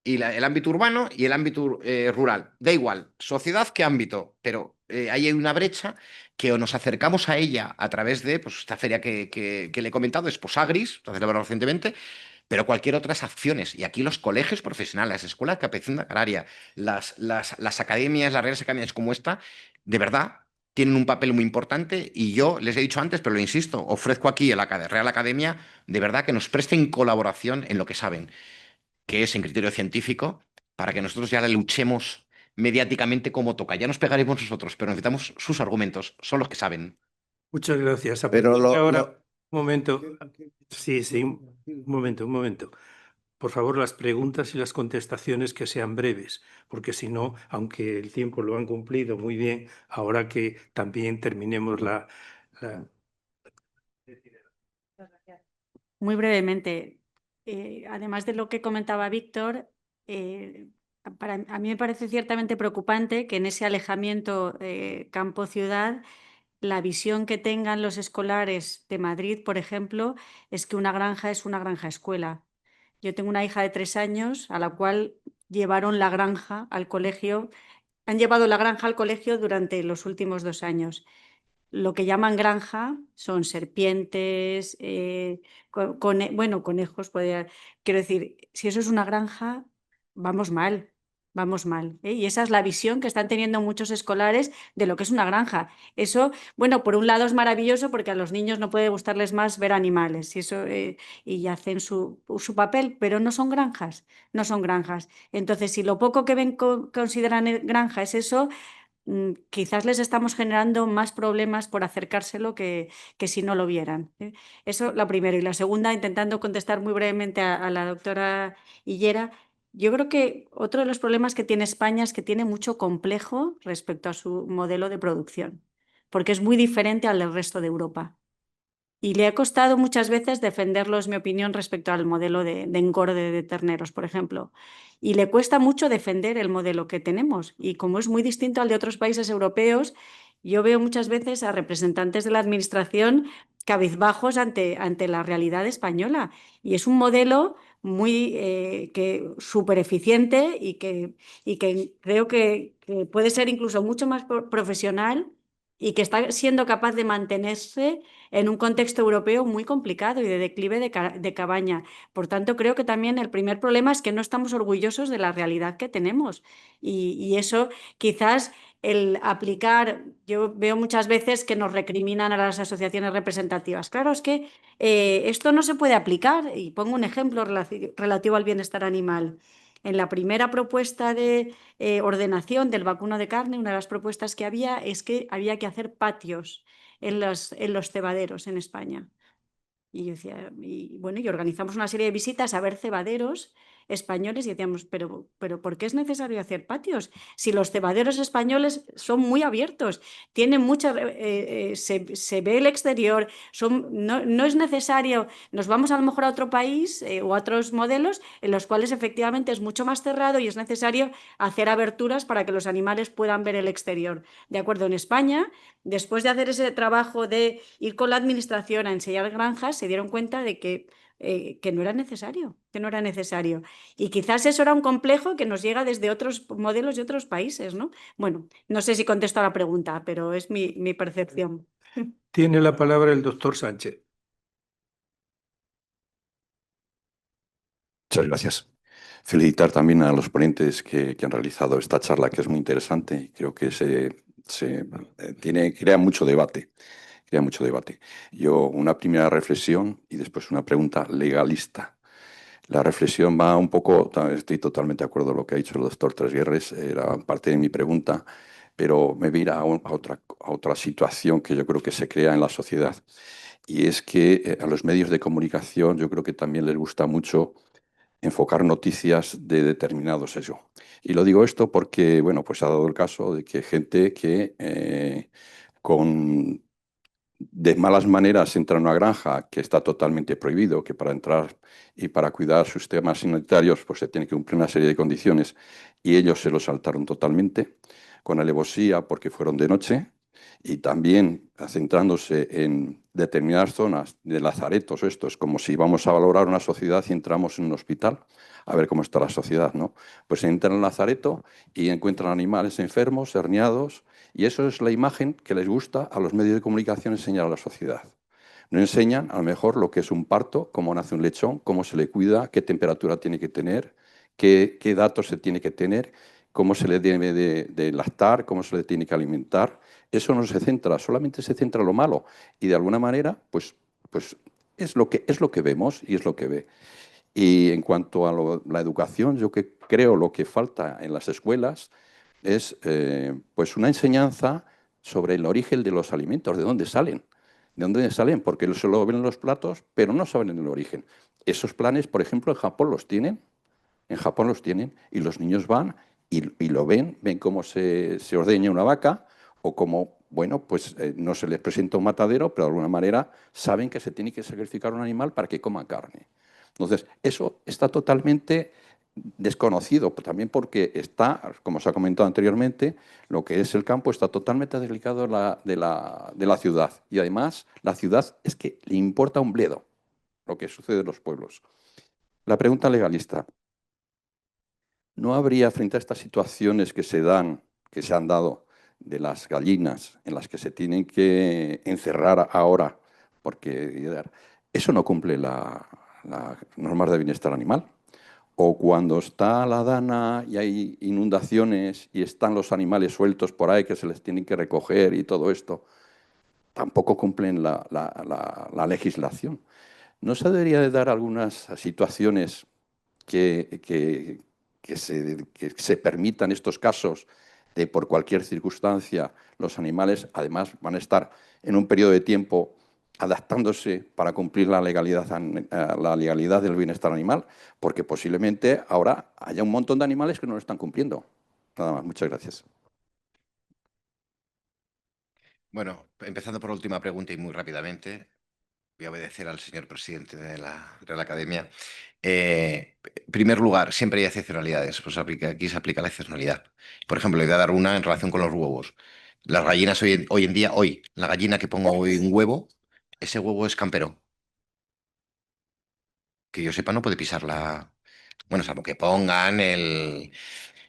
y el ámbito urbano y el ámbito rural. Da igual, sociedad que ámbito, pero ahí hay una brecha que o nos acercamos a ella a través de pues, esta feria que le he comentado, Esposagris, la celebrado recientemente, pero cualquier otras acciones. Y aquí los colegios profesionales, las escuelas de capacitación agraria, las academias, las reales academias como esta, de verdad tienen un papel muy importante y yo les he dicho antes, pero lo insisto, ofrezco aquí a la Real Academia de verdad que nos presten colaboración en lo que saben, que es en criterio científico, para que nosotros ya la luchemos mediáticamente como toca. Ya nos pegaremos nosotros, pero necesitamos sus argumentos, son los que saben. Muchas gracias. A Pero partir de lo- ahora, lo- un momento. Sí, sí, un momento, un momento. Por favor, las preguntas y las contestaciones que sean breves, porque si no, aunque el tiempo lo han cumplido muy bien, ahora que también terminemos la- Muy brevemente, además de lo que comentaba Víctor, a mí me parece ciertamente preocupante que en ese alejamiento campo-ciudad la visión que tengan los escolares de Madrid, por ejemplo, es que una granja es una granja escuela. Yo tengo una hija de 3 años a la cual llevaron la granja al colegio, han llevado la granja al colegio durante los últimos 2 años. Lo que llaman granja son serpientes, bueno, conejos, quiero decir, si eso es una granja, vamos mal, vamos mal, ¿eh? Y esa es la visión que están teniendo muchos escolares de lo que es una granja. Eso, bueno, por un lado es maravilloso porque a los niños no puede gustarles más ver animales y eso, y hacen su papel, pero no son granjas, no son granjas. Entonces, si lo poco que ven consideran granja es eso, quizás les estamos generando más problemas por acercárselo que si no lo vieran, ¿eh? Eso la primera. Y la segunda, intentando contestar muy brevemente a la doctora Hillera, yo creo que otro de los problemas que tiene España es que tiene mucho complejo respecto a su modelo de producción, porque es muy diferente al del resto de Europa. Y le ha costado muchas veces defenderlo, es mi opinión, respecto al modelo de engorde de terneros, por ejemplo. Y le cuesta mucho defender el modelo que tenemos. Y como es muy distinto al de otros países europeos, yo veo muchas veces a representantes de la administración cabizbajos ante la realidad española. Y es un modelo muy súper eficiente y que creo que puede ser incluso mucho más profesional y que está siendo capaz de mantenerse en un contexto europeo muy complicado y de declive de cabaña. Por tanto, creo que también el primer problema es que no estamos orgullosos de la realidad que tenemos. Y eso quizás el aplicar, yo veo muchas veces que nos recriminan a las asociaciones representativas. Claro, es que esto no se puede aplicar. Y pongo un ejemplo relativo al bienestar animal. En la primera propuesta de ordenación del vacuno de carne, una de las propuestas que había es que había que hacer patios en los cebaderos en España. Y yo decía, y bueno, y organizamos una serie de visitas a ver cebaderos españoles y decíamos, pero ¿por qué es necesario hacer patios? Si los cebaderos españoles son muy abiertos, tienen mucha, se ve el exterior, no es necesario, nos vamos a lo mejor a otro país o a otros modelos en los cuales efectivamente es mucho más cerrado y es necesario hacer aberturas para que los animales puedan ver el exterior. De acuerdo, en España, después de hacer ese trabajo de ir con la administración a enseñar granjas, se dieron cuenta de que no era necesario, Y quizás eso era un complejo que nos llega desde otros modelos de otros países, ¿no? Bueno, no sé si contesto a la pregunta, pero es mi percepción. Tiene la palabra el doctor Sánchez. Muchas gracias. Felicitar también a los ponentes que han realizado esta charla, que es muy interesante y creo que crea mucho debate. Crea mucho debate. Yo, una primera reflexión y después una pregunta legalista. La reflexión va un poco, estoy totalmente de acuerdo con lo que ha dicho el doctor Tresguerres, era parte de mi pregunta, pero me voy a ir a otra situación que yo creo que se crea en la sociedad. Y es que a los medios de comunicación yo creo que también les gusta mucho enfocar noticias de determinado sesgo. Y lo digo esto porque, bueno, pues ha dado el caso de que gente que con de malas maneras entra en una granja que está totalmente prohibido, que para entrar y para cuidar sus temas sanitarios pues se tiene que cumplir una serie de condiciones y ellos se lo saltaron totalmente, con alevosía porque fueron de noche y también centrándose en determinadas zonas de lazaretos, esto es como si vamos a valorar una sociedad y entramos en un hospital a ver cómo está la sociedad, ¿no? Pues entran en el lazareto y encuentran animales enfermos, herniados, y eso es la imagen que les gusta a los medios de comunicación enseñar a la sociedad. No enseñan a lo mejor lo que es un parto, cómo nace un lechón, cómo se le cuida, qué temperatura tiene que tener, qué datos se tiene que tener, cómo se le debe de lactar, cómo se le tiene que alimentar. Eso no se centra, solamente se centra lo malo. Y de alguna manera, pues es lo que vemos y es lo que ve. Y en cuanto a la educación, yo creo lo que falta en las escuelas es pues una enseñanza sobre el origen de los alimentos, de dónde salen. De dónde salen, porque solo ven los platos, pero no saben el origen. Esos planes, por ejemplo, en Japón los tienen. En Japón los tienen y los niños van y lo ven cómo se ordeña una vaca o cómo, bueno, pues no se les presenta un matadero, pero de alguna manera saben que se tiene que sacrificar un animal para que coma carne. Entonces, eso está totalmente desconocido, también porque está, como se ha comentado anteriormente, lo que es el campo está totalmente desligado de la ciudad. Y además, la ciudad es que le importa un bledo lo que sucede en los pueblos. La pregunta legalista. ¿No habría, frente a estas situaciones que se han dado de las gallinas, en las que se tienen que encerrar ahora, porque eso no cumple las normas de bienestar animal? O cuando está la dana y hay inundaciones y están los animales sueltos por ahí que se les tienen que recoger y todo esto, tampoco cumplen la legislación. ¿No se debería de dar algunas situaciones que se permitan estos casos de por cualquier circunstancia los animales además van a estar en un periodo de tiempo adaptándose para cumplir la legalidad del bienestar animal, porque posiblemente ahora haya un montón de animales que no lo están cumpliendo? Nada más, muchas gracias. Bueno, empezando por la última pregunta y muy rápidamente, voy a obedecer al señor presidente de la Real Academia. En primer lugar, siempre hay excepcionalidades, pues aquí se aplica la excepcionalidad. Por ejemplo, le voy a dar una en relación con los huevos. Las gallinas hoy en día, la gallina que ponga hoy un huevo, ese huevo es campero. Que yo sepa, no puede pisar bueno, salvo que pongan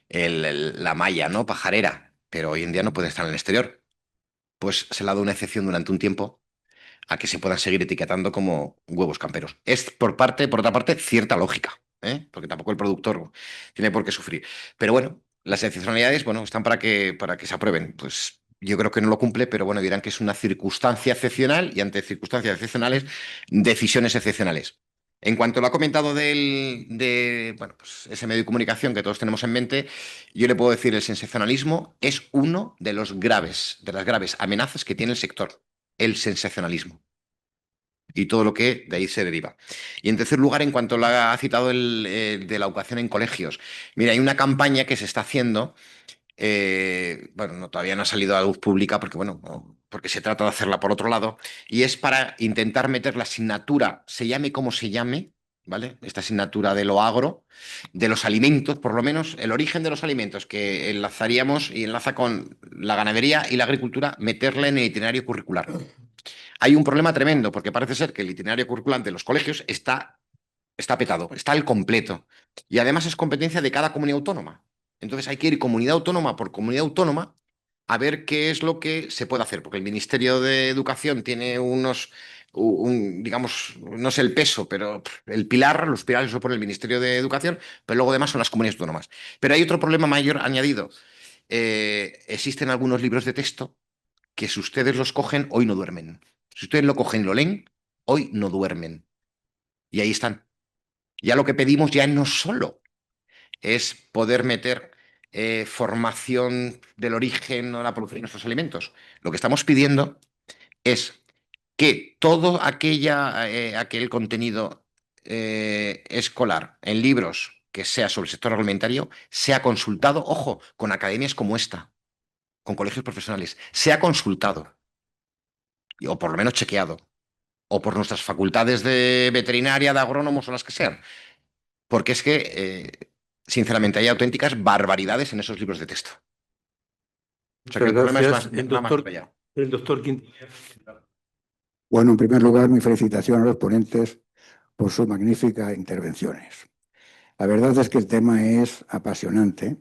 la malla, ¿no? Pajarera, pero hoy en día no puede estar en el exterior. Pues se le ha dado una excepción durante un tiempo a que se puedan seguir etiquetando como huevos camperos. Es por otra parte, cierta lógica, ¿eh? Porque tampoco el productor tiene por qué sufrir. Pero bueno, las excepcionalidades, bueno, están para que se aprueben. Pues yo creo que no lo cumple, pero bueno, dirán que es una circunstancia excepcional y ante circunstancias excepcionales, decisiones excepcionales. En cuanto lo ha comentado bueno, pues ese medio de comunicación que todos tenemos en mente, yo le puedo decir el sensacionalismo es uno de las graves amenazas que tiene el sector, el sensacionalismo y todo lo que de ahí se deriva. Y en tercer lugar, en cuanto lo ha citado de la educación en colegios, mira, hay una campaña que se está haciendo, bueno, todavía no ha salido a la luz pública porque, bueno, porque se trata de hacerla por otro lado, y es para intentar meter la asignatura, se llame como se llame, ¿vale? Esta asignatura de lo agro, de los alimentos, por lo menos, el origen de los alimentos, que enlazaríamos y enlaza con la ganadería y la agricultura, meterla en el itinerario curricular. Hay un problema tremendo, porque parece ser que el itinerario curricular de los colegios está petado, está al completo. Y además es competencia de cada comunidad autónoma. Entonces hay que ir comunidad autónoma por comunidad autónoma a ver qué es lo que se puede hacer, porque el Ministerio de Educación tiene digamos, no sé el peso, pero el pilar, los pilares lo pone el Ministerio de Educación, pero luego demás son las comunidades autónomas. Pero hay otro problema mayor añadido. Existen algunos libros de texto que si ustedes los cogen, hoy no duermen. Si ustedes lo cogen y lo leen, hoy no duermen. Y ahí están. Ya lo que pedimos ya no solo es poder meter formación del origen o la producción de nuestros alimentos. Lo que estamos pidiendo es que todo aquel contenido escolar en libros que sea sobre el sector agroalimentario sea consultado, ojo, con academias como esta, con colegios profesionales, sea consultado, o por lo menos chequeado, o por nuestras facultades de veterinaria, de agrónomos o las que sean. Porque es que, sinceramente, hay auténticas barbaridades en esos libros de texto. O sea que el problema es Gracias. va más allá. El doctor Quintilla. Bueno, en primer lugar, mi felicitación a los ponentes por sus magníficas intervenciones. La verdad es que el tema es apasionante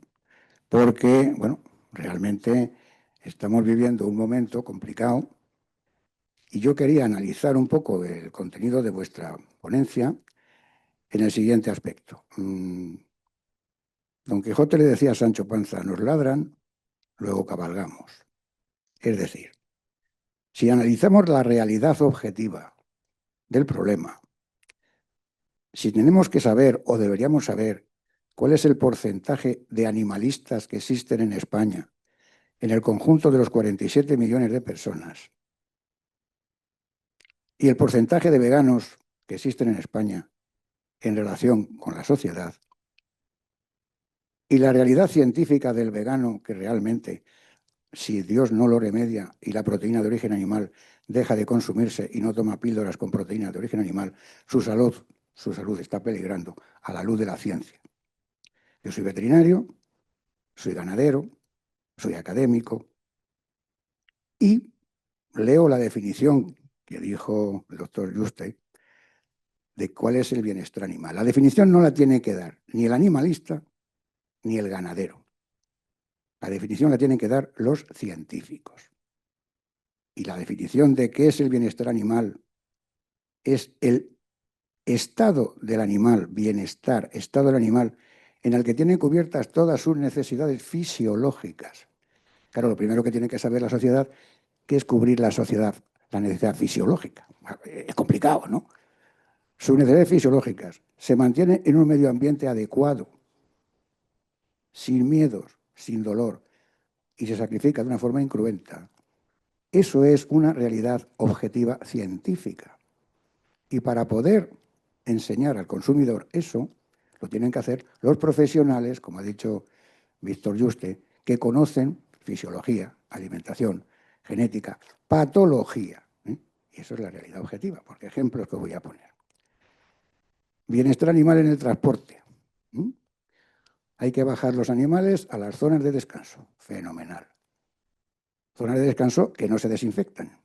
porque, bueno, realmente estamos viviendo un momento complicado y yo quería analizar un poco el contenido de vuestra ponencia en el siguiente aspecto. Don Quijote le decía a Sancho Panza, nos ladran, luego cabalgamos. Es decir, si analizamos la realidad objetiva del problema, si tenemos que saber o deberíamos saber cuál es el porcentaje de animalistas que existen en España, en el conjunto de los 47 millones de personas, y el porcentaje de veganos que existen en España en relación con la sociedad, y la realidad científica del vegano que realmente, si Dios no lo remedia y la proteína de origen animal deja de consumirse y no toma píldoras con proteína de origen animal, su salud está peligrando a la luz de la ciencia. Yo soy veterinario, soy ganadero, soy académico y leo la definición que dijo el doctor Juste de cuál es el bienestar animal. La definición no la tiene que dar ni el animalista ni el ganadero. La definición la tienen que dar los científicos. Y la definición de qué es el bienestar animal es el estado del animal, bienestar, estado del animal, en el que tienen cubiertas todas sus necesidades fisiológicas. Claro, lo primero que tiene que saber la sociedad, ¿qué es cubrir la sociedad? La necesidad fisiológica. Es complicado, ¿no? Sus necesidades fisiológicas se mantienen en un medio ambiente adecuado, sin miedos, sin dolor, y se sacrifica de una forma incruenta. Eso es una realidad objetiva científica. Y para poder enseñar al consumidor eso, lo tienen que hacer los profesionales, como ha dicho Víctor Juste, que conocen fisiología, alimentación, genética, patología. Y eso es la realidad objetiva, porque ejemplos que voy a poner. Bienestar animal en el transporte. Hay que bajar los animales a las zonas de descanso. Fenomenal. Zonas de descanso que no se desinfectan.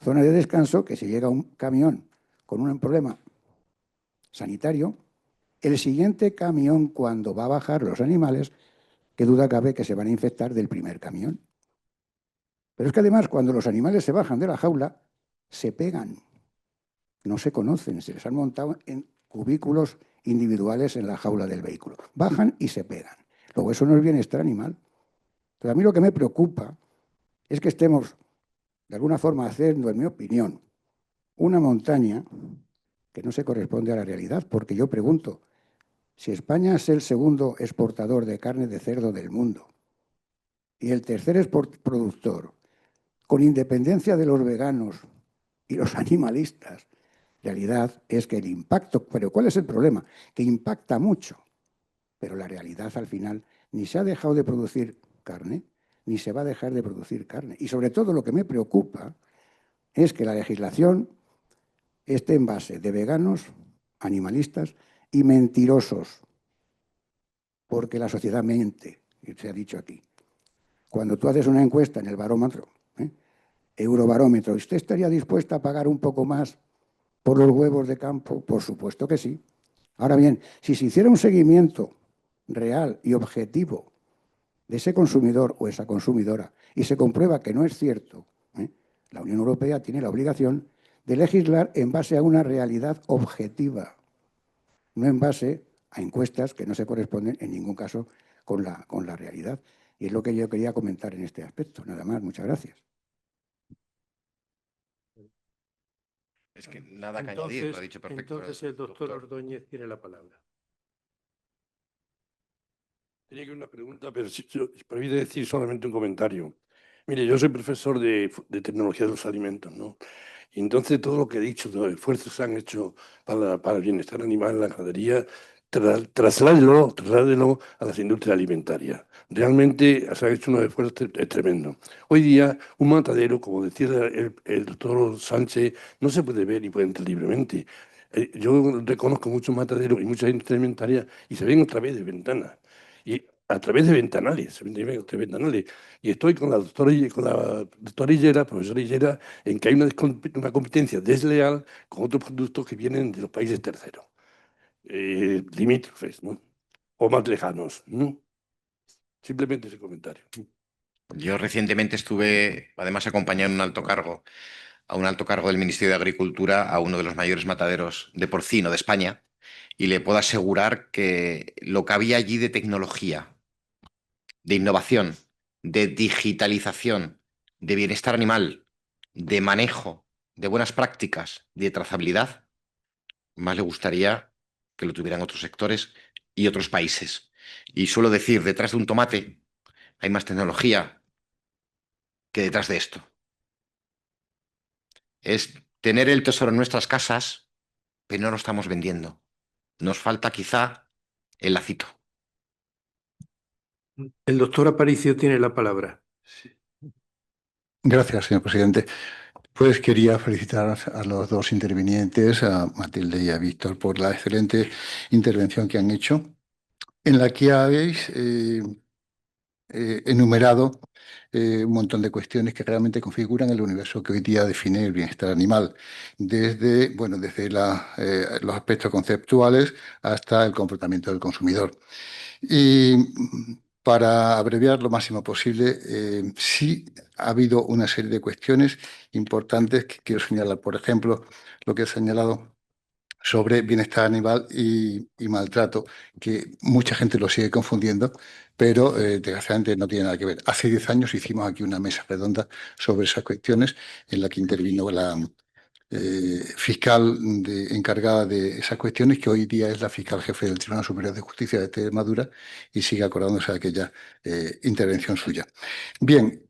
Zonas de descanso que si llega un camión con un problema sanitario, el siguiente camión, cuando va a bajar los animales, qué duda cabe que se van a infectar del primer camión. Pero es que además, cuando los animales se bajan de la jaula, se pegan. No se conocen, se les han montado en cubículos individuales en la jaula del vehículo. Bajan y se pegan. Luego, eso no es bienestar animal. Pero a mí lo que me preocupa es que estemos, de alguna forma, haciendo, en mi opinión, una montaña que no se corresponde a la realidad, porque yo pregunto, si España es el segundo exportador de carne de cerdo del mundo y el tercer productor, con independencia de los veganos y los animalistas, realidad es que el impacto, pero ¿cuál es el problema? Que impacta mucho, pero la realidad al final ni se ha dejado de producir carne, ni se va a dejar de producir carne. Y sobre todo lo que me preocupa es que la legislación esté en base de veganos, animalistas y mentirosos, porque la sociedad miente, y se ha dicho aquí. Cuando tú haces una encuesta en el barómetro, Eurobarómetro, ¿usted estaría dispuesta a pagar un poco más por los huevos de campo? Por supuesto que sí. Ahora bien, si se hiciera un seguimiento real y objetivo de ese consumidor o esa consumidora y se comprueba que no es cierto, la Unión Europea tiene la obligación de legislar en base a una realidad objetiva, no en base a encuestas que no se corresponden en ningún caso con la realidad. Y es lo que yo quería comentar en este aspecto. Nada más, muchas gracias. Es que nada que añadir, lo ha dicho perfecto. Entonces el doctor Ordóñez tiene la palabra. Tenía que una pregunta, pero permite decir solamente un comentario. Mire, yo soy profesor de tecnología de los alimentos, ¿no? Y entonces todo lo que he dicho, los esfuerzos se han hecho para el bienestar animal en la ganadería, trasládelo a las industrias alimentarias. Realmente se han hecho unos esfuerzos tremendos. Hoy día, un matadero, como decía el doctor Sánchez, no se puede ver y puede entrar libremente. Yo reconozco muchos mataderos y muchas industrias alimentarias y se ven a través de ventanas. Y a través de ventanales, se ven a través de ventanales. Y estoy con la doctora Hillera, profesora Hillera, en que hay una competencia desleal con otros productos que vienen de los países terceros, limítrofes, ¿no? O más lejanos, ¿no? Simplemente ese comentario. Yo recientemente estuve, además, acompañando a un alto cargo del Ministerio de Agricultura, a uno de los mayores mataderos de porcino de España, y le puedo asegurar que lo que había allí de tecnología, de innovación, de digitalización, de bienestar animal, de manejo, de buenas prácticas, de trazabilidad, más le gustaría que lo tuvieran otros sectores y otros países. Y suelo decir, detrás de un tomate hay más tecnología que detrás de esto. Es tener el tesoro en nuestras casas, pero no lo estamos vendiendo. Nos falta quizá el lacito. El doctor Aparicio tiene la palabra. Gracias, señor presidente. Pues quería felicitar a los dos intervinientes, a Matilde y a Víctor, por la excelente intervención que han hecho, en la que habéis enumerado un montón de cuestiones que realmente configuran el universo que hoy día define el bienestar animal, desde los aspectos conceptuales hasta el comportamiento del consumidor. Y para abreviar lo máximo posible, sí ha habido una serie de cuestiones importantes que quiero señalar. Por ejemplo, lo que he señalado sobre bienestar animal y maltrato, que mucha gente lo sigue confundiendo, pero desgraciadamente no tiene nada que ver. Hace 10 años hicimos aquí una mesa redonda sobre esas cuestiones en la que intervino la fiscal encargada de esas cuestiones, que hoy día es la fiscal jefe del Tribunal Superior de Justicia de Extremadura, y sigue acordándose de aquella intervención suya. Bien,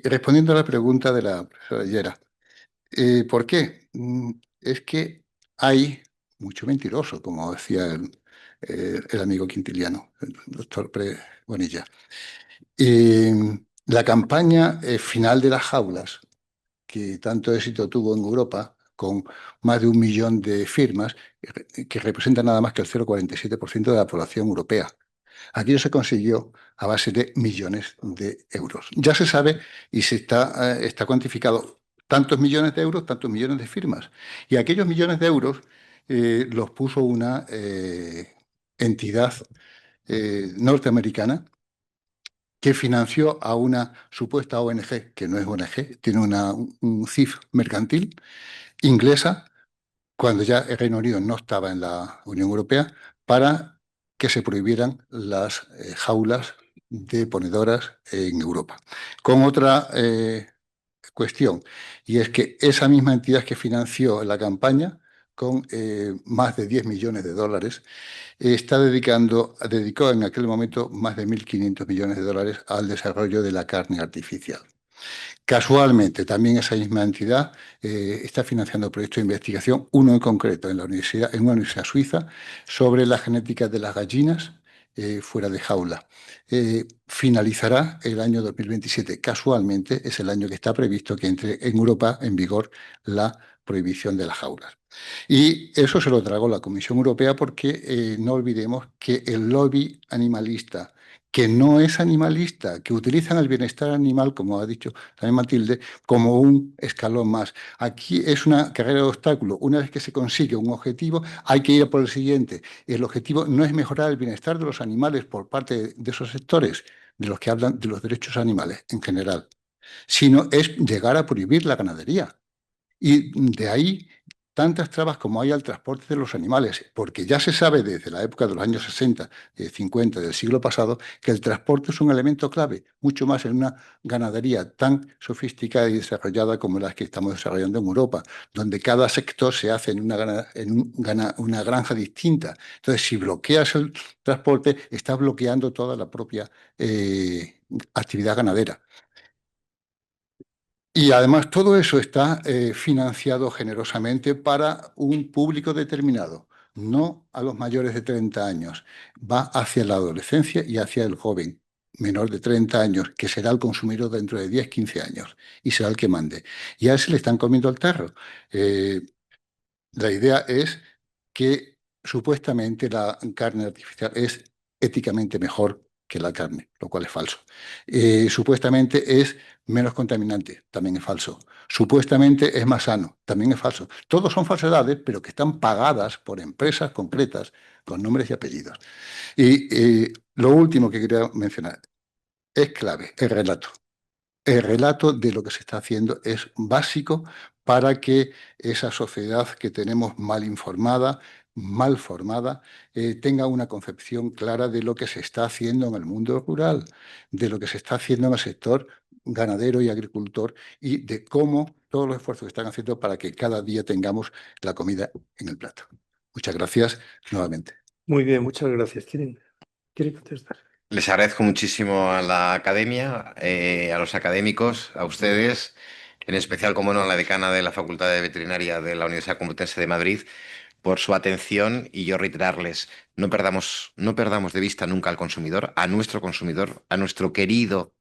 respondiendo a la pregunta de la profesora Hillera, ¿por qué? Es que hay mucho mentiroso, como decía el amigo quintiliano, el doctor Bonilla. La campaña final de las jaulas, que tanto éxito tuvo en Europa, con más de 1 millón de firmas, que representa nada más que el 0,47% de la población europea. Aquello se consiguió a base de millones de euros. Ya se sabe y está cuantificado tantos millones de euros, tantos millones de firmas. Y aquellos millones de euros los puso una entidad norteamericana que financió a una supuesta ONG, que no es ONG, tiene un CIF mercantil, inglesa, cuando ya el Reino Unido no estaba en la Unión Europea, para que se prohibieran las jaulas de ponedoras en Europa. Con otra cuestión, y es que esa misma entidad que financió la campaña, con más de 10 millones de dólares, dedicó en aquel momento más de 1.500 millones de dólares al desarrollo de la carne artificial. Casualmente, también esa misma entidad está financiando proyectos de investigación, uno en concreto en una universidad suiza, sobre la genética de las gallinas fuera de jaula. Finalizará el año 2027. Casualmente es el año que está previsto que entre en Europa en vigor la prohibición de las jaulas. Y eso se lo tragó la Comisión Europea porque no olvidemos que el lobby animalista, que no es animalista, que utilizan el bienestar animal, como ha dicho también Matilde, como un escalón más. Aquí es una carrera de obstáculos. Una vez que se consigue un objetivo, hay que ir a por el siguiente. El objetivo no es mejorar el bienestar de los animales por parte de esos sectores, de los que hablan de los derechos animales en general, sino es llegar a prohibir la ganadería. Y de ahí tantas trabas como hay al transporte de los animales, porque ya se sabe desde la época de los años 60, 50 del siglo pasado, que el transporte es un elemento clave, mucho más en una ganadería tan sofisticada y desarrollada como las que estamos desarrollando en Europa, donde cada sector se hace en una granja distinta. Entonces, si bloqueas el transporte, estás bloqueando toda la propia actividad ganadera. Y además todo eso está financiado generosamente para un público determinado, no a los mayores de 30 años. Va hacia la adolescencia y hacia el joven menor de 30 años, que será el consumidor dentro de 10, 15 años y será el que mande. Y a ese le están comiendo el tarro. La idea es que supuestamente la carne artificial es éticamente mejor que la carne, lo cual es falso. Supuestamente es menos contaminante, también es falso. Supuestamente es más sano, también es falso. Todos son falsedades, pero que están pagadas por empresas concretas con nombres y apellidos. Y lo último que quería mencionar es clave, el relato. El relato de lo que se está haciendo es básico para que esa sociedad que tenemos mal informada, mal formada, tenga una concepción clara de lo que se está haciendo en el mundo rural, de lo que se está haciendo en el sector ganadero y agricultor y de cómo todos los esfuerzos que están haciendo para que cada día tengamos la comida en el plato. Muchas gracias nuevamente. Muy bien, muchas gracias. ¿Quieren contestar? Les agradezco muchísimo a la academia, a los académicos, a ustedes, en especial, como no, a la decana de la Facultad de Veterinaria de la Universidad Complutense de Madrid, por su atención, y yo reiterarles, no perdamos de vista nunca al consumidor, a nuestro querido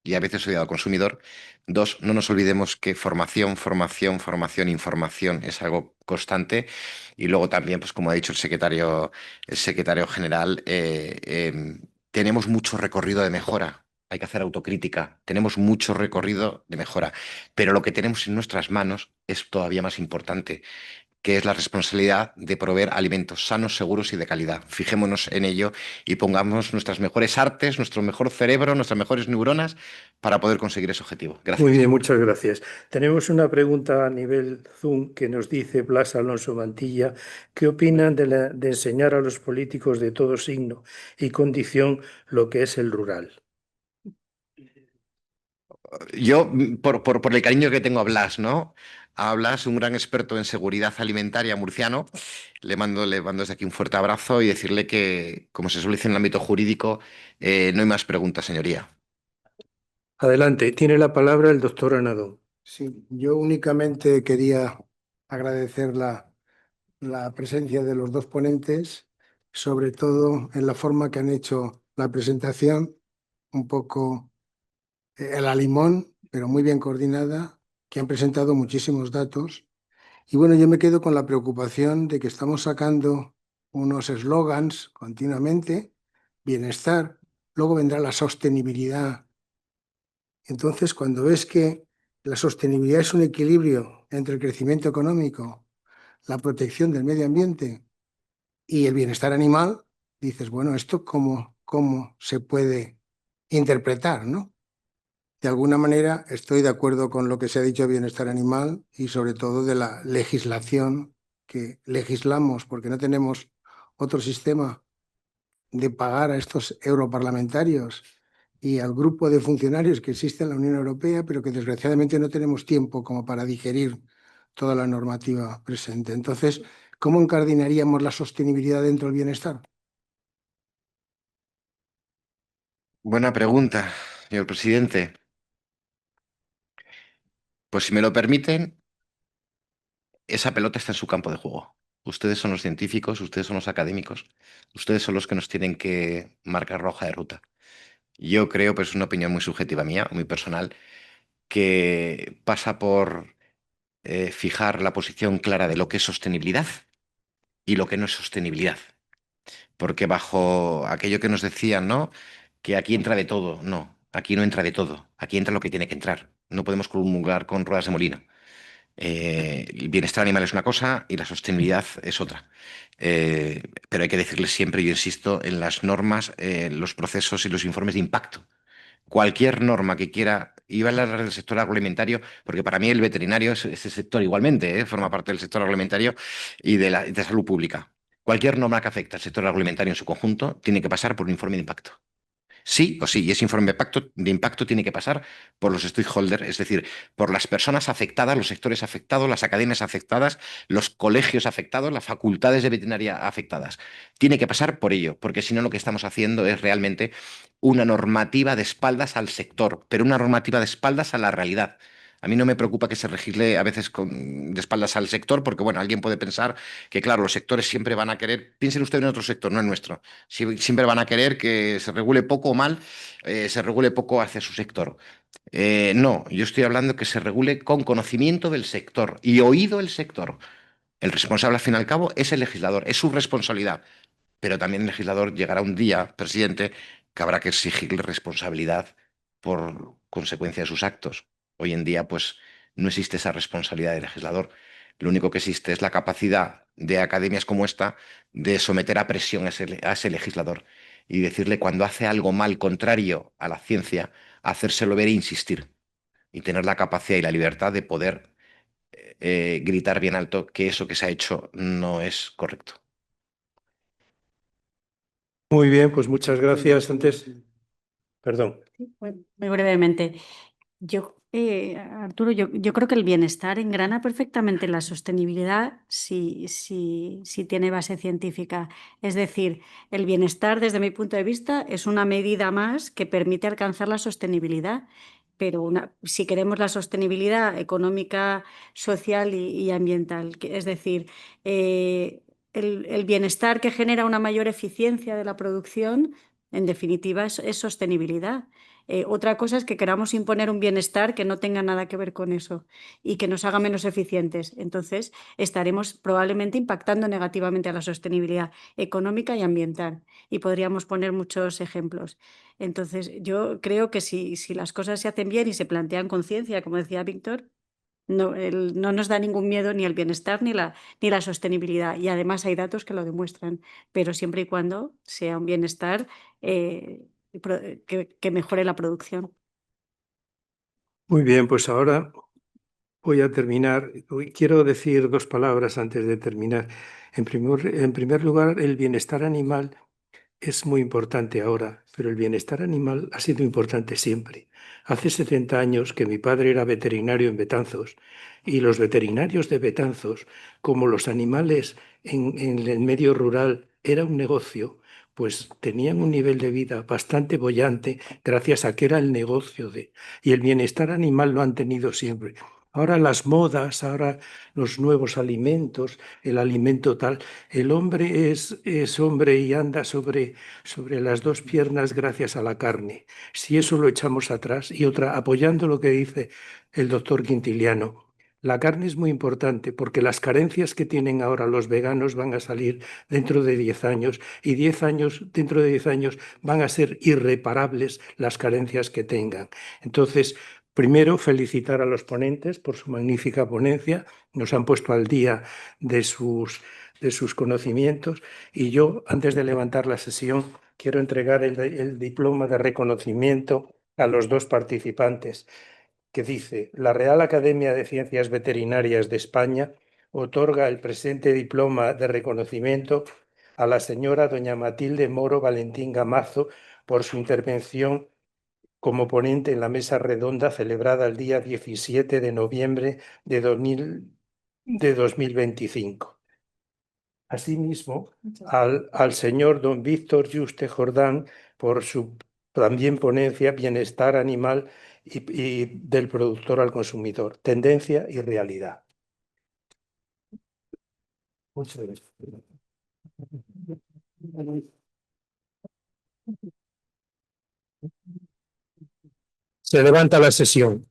y a veces odiado consumidor. Dos, no nos olvidemos que formación, información es algo constante. Y luego también, pues como ha dicho el secretario general, tenemos mucho recorrido de mejora. Hay que hacer autocrítica. Tenemos mucho recorrido de mejora. Pero lo que tenemos en nuestras manos es todavía más importante, que es la responsabilidad de proveer alimentos sanos, seguros y de calidad. Fijémonos en ello y pongamos nuestras mejores artes, nuestro mejor cerebro, nuestras mejores neuronas para poder conseguir ese objetivo. Gracias. Muy bien, muchas gracias. Tenemos una pregunta a nivel Zoom que nos dice Blas Alonso Mantilla. ¿Qué opinan de enseñar a los políticos de todo signo y condición lo que es el rural? Yo, por el cariño que tengo a Blas, ¿no? A Blas, un gran experto en seguridad alimentaria murciano, le mando desde aquí un fuerte abrazo y decirle que, como se suele decir en el ámbito jurídico, no hay más preguntas, señoría. Adelante, tiene la palabra el doctor Anadón. Sí, yo únicamente quería agradecer la presencia de los dos ponentes, sobre todo en la forma que han hecho la presentación, un poco a la limón, pero muy bien coordinada, que han presentado muchísimos datos. Y bueno, yo me quedo con la preocupación de que estamos sacando unos eslogans continuamente, bienestar, luego vendrá la sostenibilidad. Entonces, cuando ves que la sostenibilidad es un equilibrio entre el crecimiento económico, la protección del medio ambiente y el bienestar animal, dices, bueno, ¿esto cómo se puede interpretar, no? De alguna manera estoy de acuerdo con lo que se ha dicho de bienestar animal y sobre todo de la legislación que legislamos porque no tenemos otro sistema de pagar a estos europarlamentarios y al grupo de funcionarios que existe en la Unión Europea, pero que desgraciadamente no tenemos tiempo como para digerir toda la normativa presente. Entonces, ¿cómo encardinaríamos la sostenibilidad dentro del bienestar? Buena pregunta, señor presidente. Pues si me lo permiten, esa pelota está en su campo de juego. Ustedes son los científicos, ustedes son los académicos, ustedes son los que nos tienen que marcar la hoja de ruta. Yo creo, pues es una opinión muy subjetiva mía, muy personal, que pasa por fijar la posición clara de lo que es sostenibilidad y lo que no es sostenibilidad. Porque bajo aquello que nos decían, ¿no? Que aquí entra de todo. No, aquí no entra de todo. Aquí entra lo que tiene que entrar. No podemos comulgar con ruedas de molino. El bienestar animal es una cosa y la sostenibilidad es otra. Pero hay que decirles siempre, yo insisto, en las normas, los procesos y los informes de impacto. Cualquier norma que quiera iba a hablar del sector agroalimentario, porque para mí el veterinario es ese sector igualmente, forma parte del sector agroalimentario y de salud pública. Cualquier norma que afecte al sector agroalimentario en su conjunto tiene que pasar por un informe de impacto. Sí o sí, y ese informe de impacto tiene que pasar por los stakeholders, es decir, por las personas afectadas, los sectores afectados, las academias afectadas, los colegios afectados, las facultades de veterinaria afectadas. Tiene que pasar por ello, porque si no lo que estamos haciendo es realmente una normativa de espaldas al sector, pero una normativa de espaldas a la realidad. A mí no me preocupa que se legisle a veces de espaldas al sector, porque bueno, alguien puede pensar que claro, los sectores siempre van a querer, piensen usted en otro sector, no en nuestro, siempre van a querer que se regule poco o mal, se regule poco hacia su sector. No, yo estoy hablando que se regule con conocimiento del sector y oído el sector. El responsable, al fin y al cabo, es el legislador, es su responsabilidad. Pero también el legislador llegará un día, presidente, que habrá que exigirle responsabilidad por consecuencia de sus actos. Hoy en día, pues, no existe esa responsabilidad del legislador. Lo único que existe es la capacidad de academias como esta de someter a presión a ese legislador y decirle cuando hace algo mal contrario a la ciencia, hacérselo ver e insistir y tener la capacidad y la libertad de poder gritar bien alto que eso que se ha hecho no es correcto. Muy bien, pues muchas gracias. Antes, perdón. Muy brevemente. Arturo, yo creo que el bienestar engrana perfectamente la sostenibilidad si tiene base científica. Es decir, el bienestar, desde mi punto de vista, es una medida más que permite alcanzar la sostenibilidad. Pero si queremos la sostenibilidad económica, social y ambiental, es decir, el bienestar que genera una mayor eficiencia de la producción, en definitiva, es sostenibilidad. Otra cosa es que queramos imponer un bienestar que no tenga nada que ver con eso y que nos haga menos eficientes. Entonces, estaremos probablemente impactando negativamente a la sostenibilidad económica y ambiental. Y podríamos poner muchos ejemplos. Entonces, yo creo que si las cosas se hacen bien y se plantean con ciencia, como decía Víctor, no nos da ningún miedo ni el bienestar ni la sostenibilidad. Y además hay datos que lo demuestran, pero siempre y cuando sea un bienestar que mejore la producción. Muy bien, pues ahora voy a terminar. Quiero decir dos palabras antes de terminar. En primer lugar, el bienestar animal es muy importante ahora, pero el bienestar animal ha sido importante siempre. Hace 70 años que mi padre era veterinario en Betanzos y los veterinarios de Betanzos, como los animales en el medio rural era un negocio, pues tenían un nivel de vida bastante boyante gracias a que era el negocio de... Y el bienestar animal lo han tenido siempre. Ahora las modas, ahora los nuevos alimentos, el alimento tal, el hombre es hombre y anda sobre las dos piernas gracias a la carne. Si eso lo echamos atrás y otra, apoyando lo que dice el doctor Quintiliano, la carne es muy importante porque las carencias que tienen ahora los veganos van a salir dentro de 10 años y dentro de 10 años van a ser irreparables las carencias que tengan. Entonces, primero, felicitar a los ponentes por su magnífica ponencia. Nos han puesto al día de sus conocimientos y yo, antes de levantar la sesión, quiero entregar el diploma de reconocimiento a los dos participantes, que dice: la Real Academia de Ciencias Veterinarias de España otorga el presente diploma de reconocimiento a la señora doña Matilde Moro Valentín Gamazo por su intervención como ponente en la mesa redonda celebrada el día 17 de noviembre de 2025. Asimismo, al señor don Víctor Yuste Jordán por su también ponencia Bienestar Animal y del productor al consumidor, tendencia y realidad. Muchas gracias. Se levanta la sesión.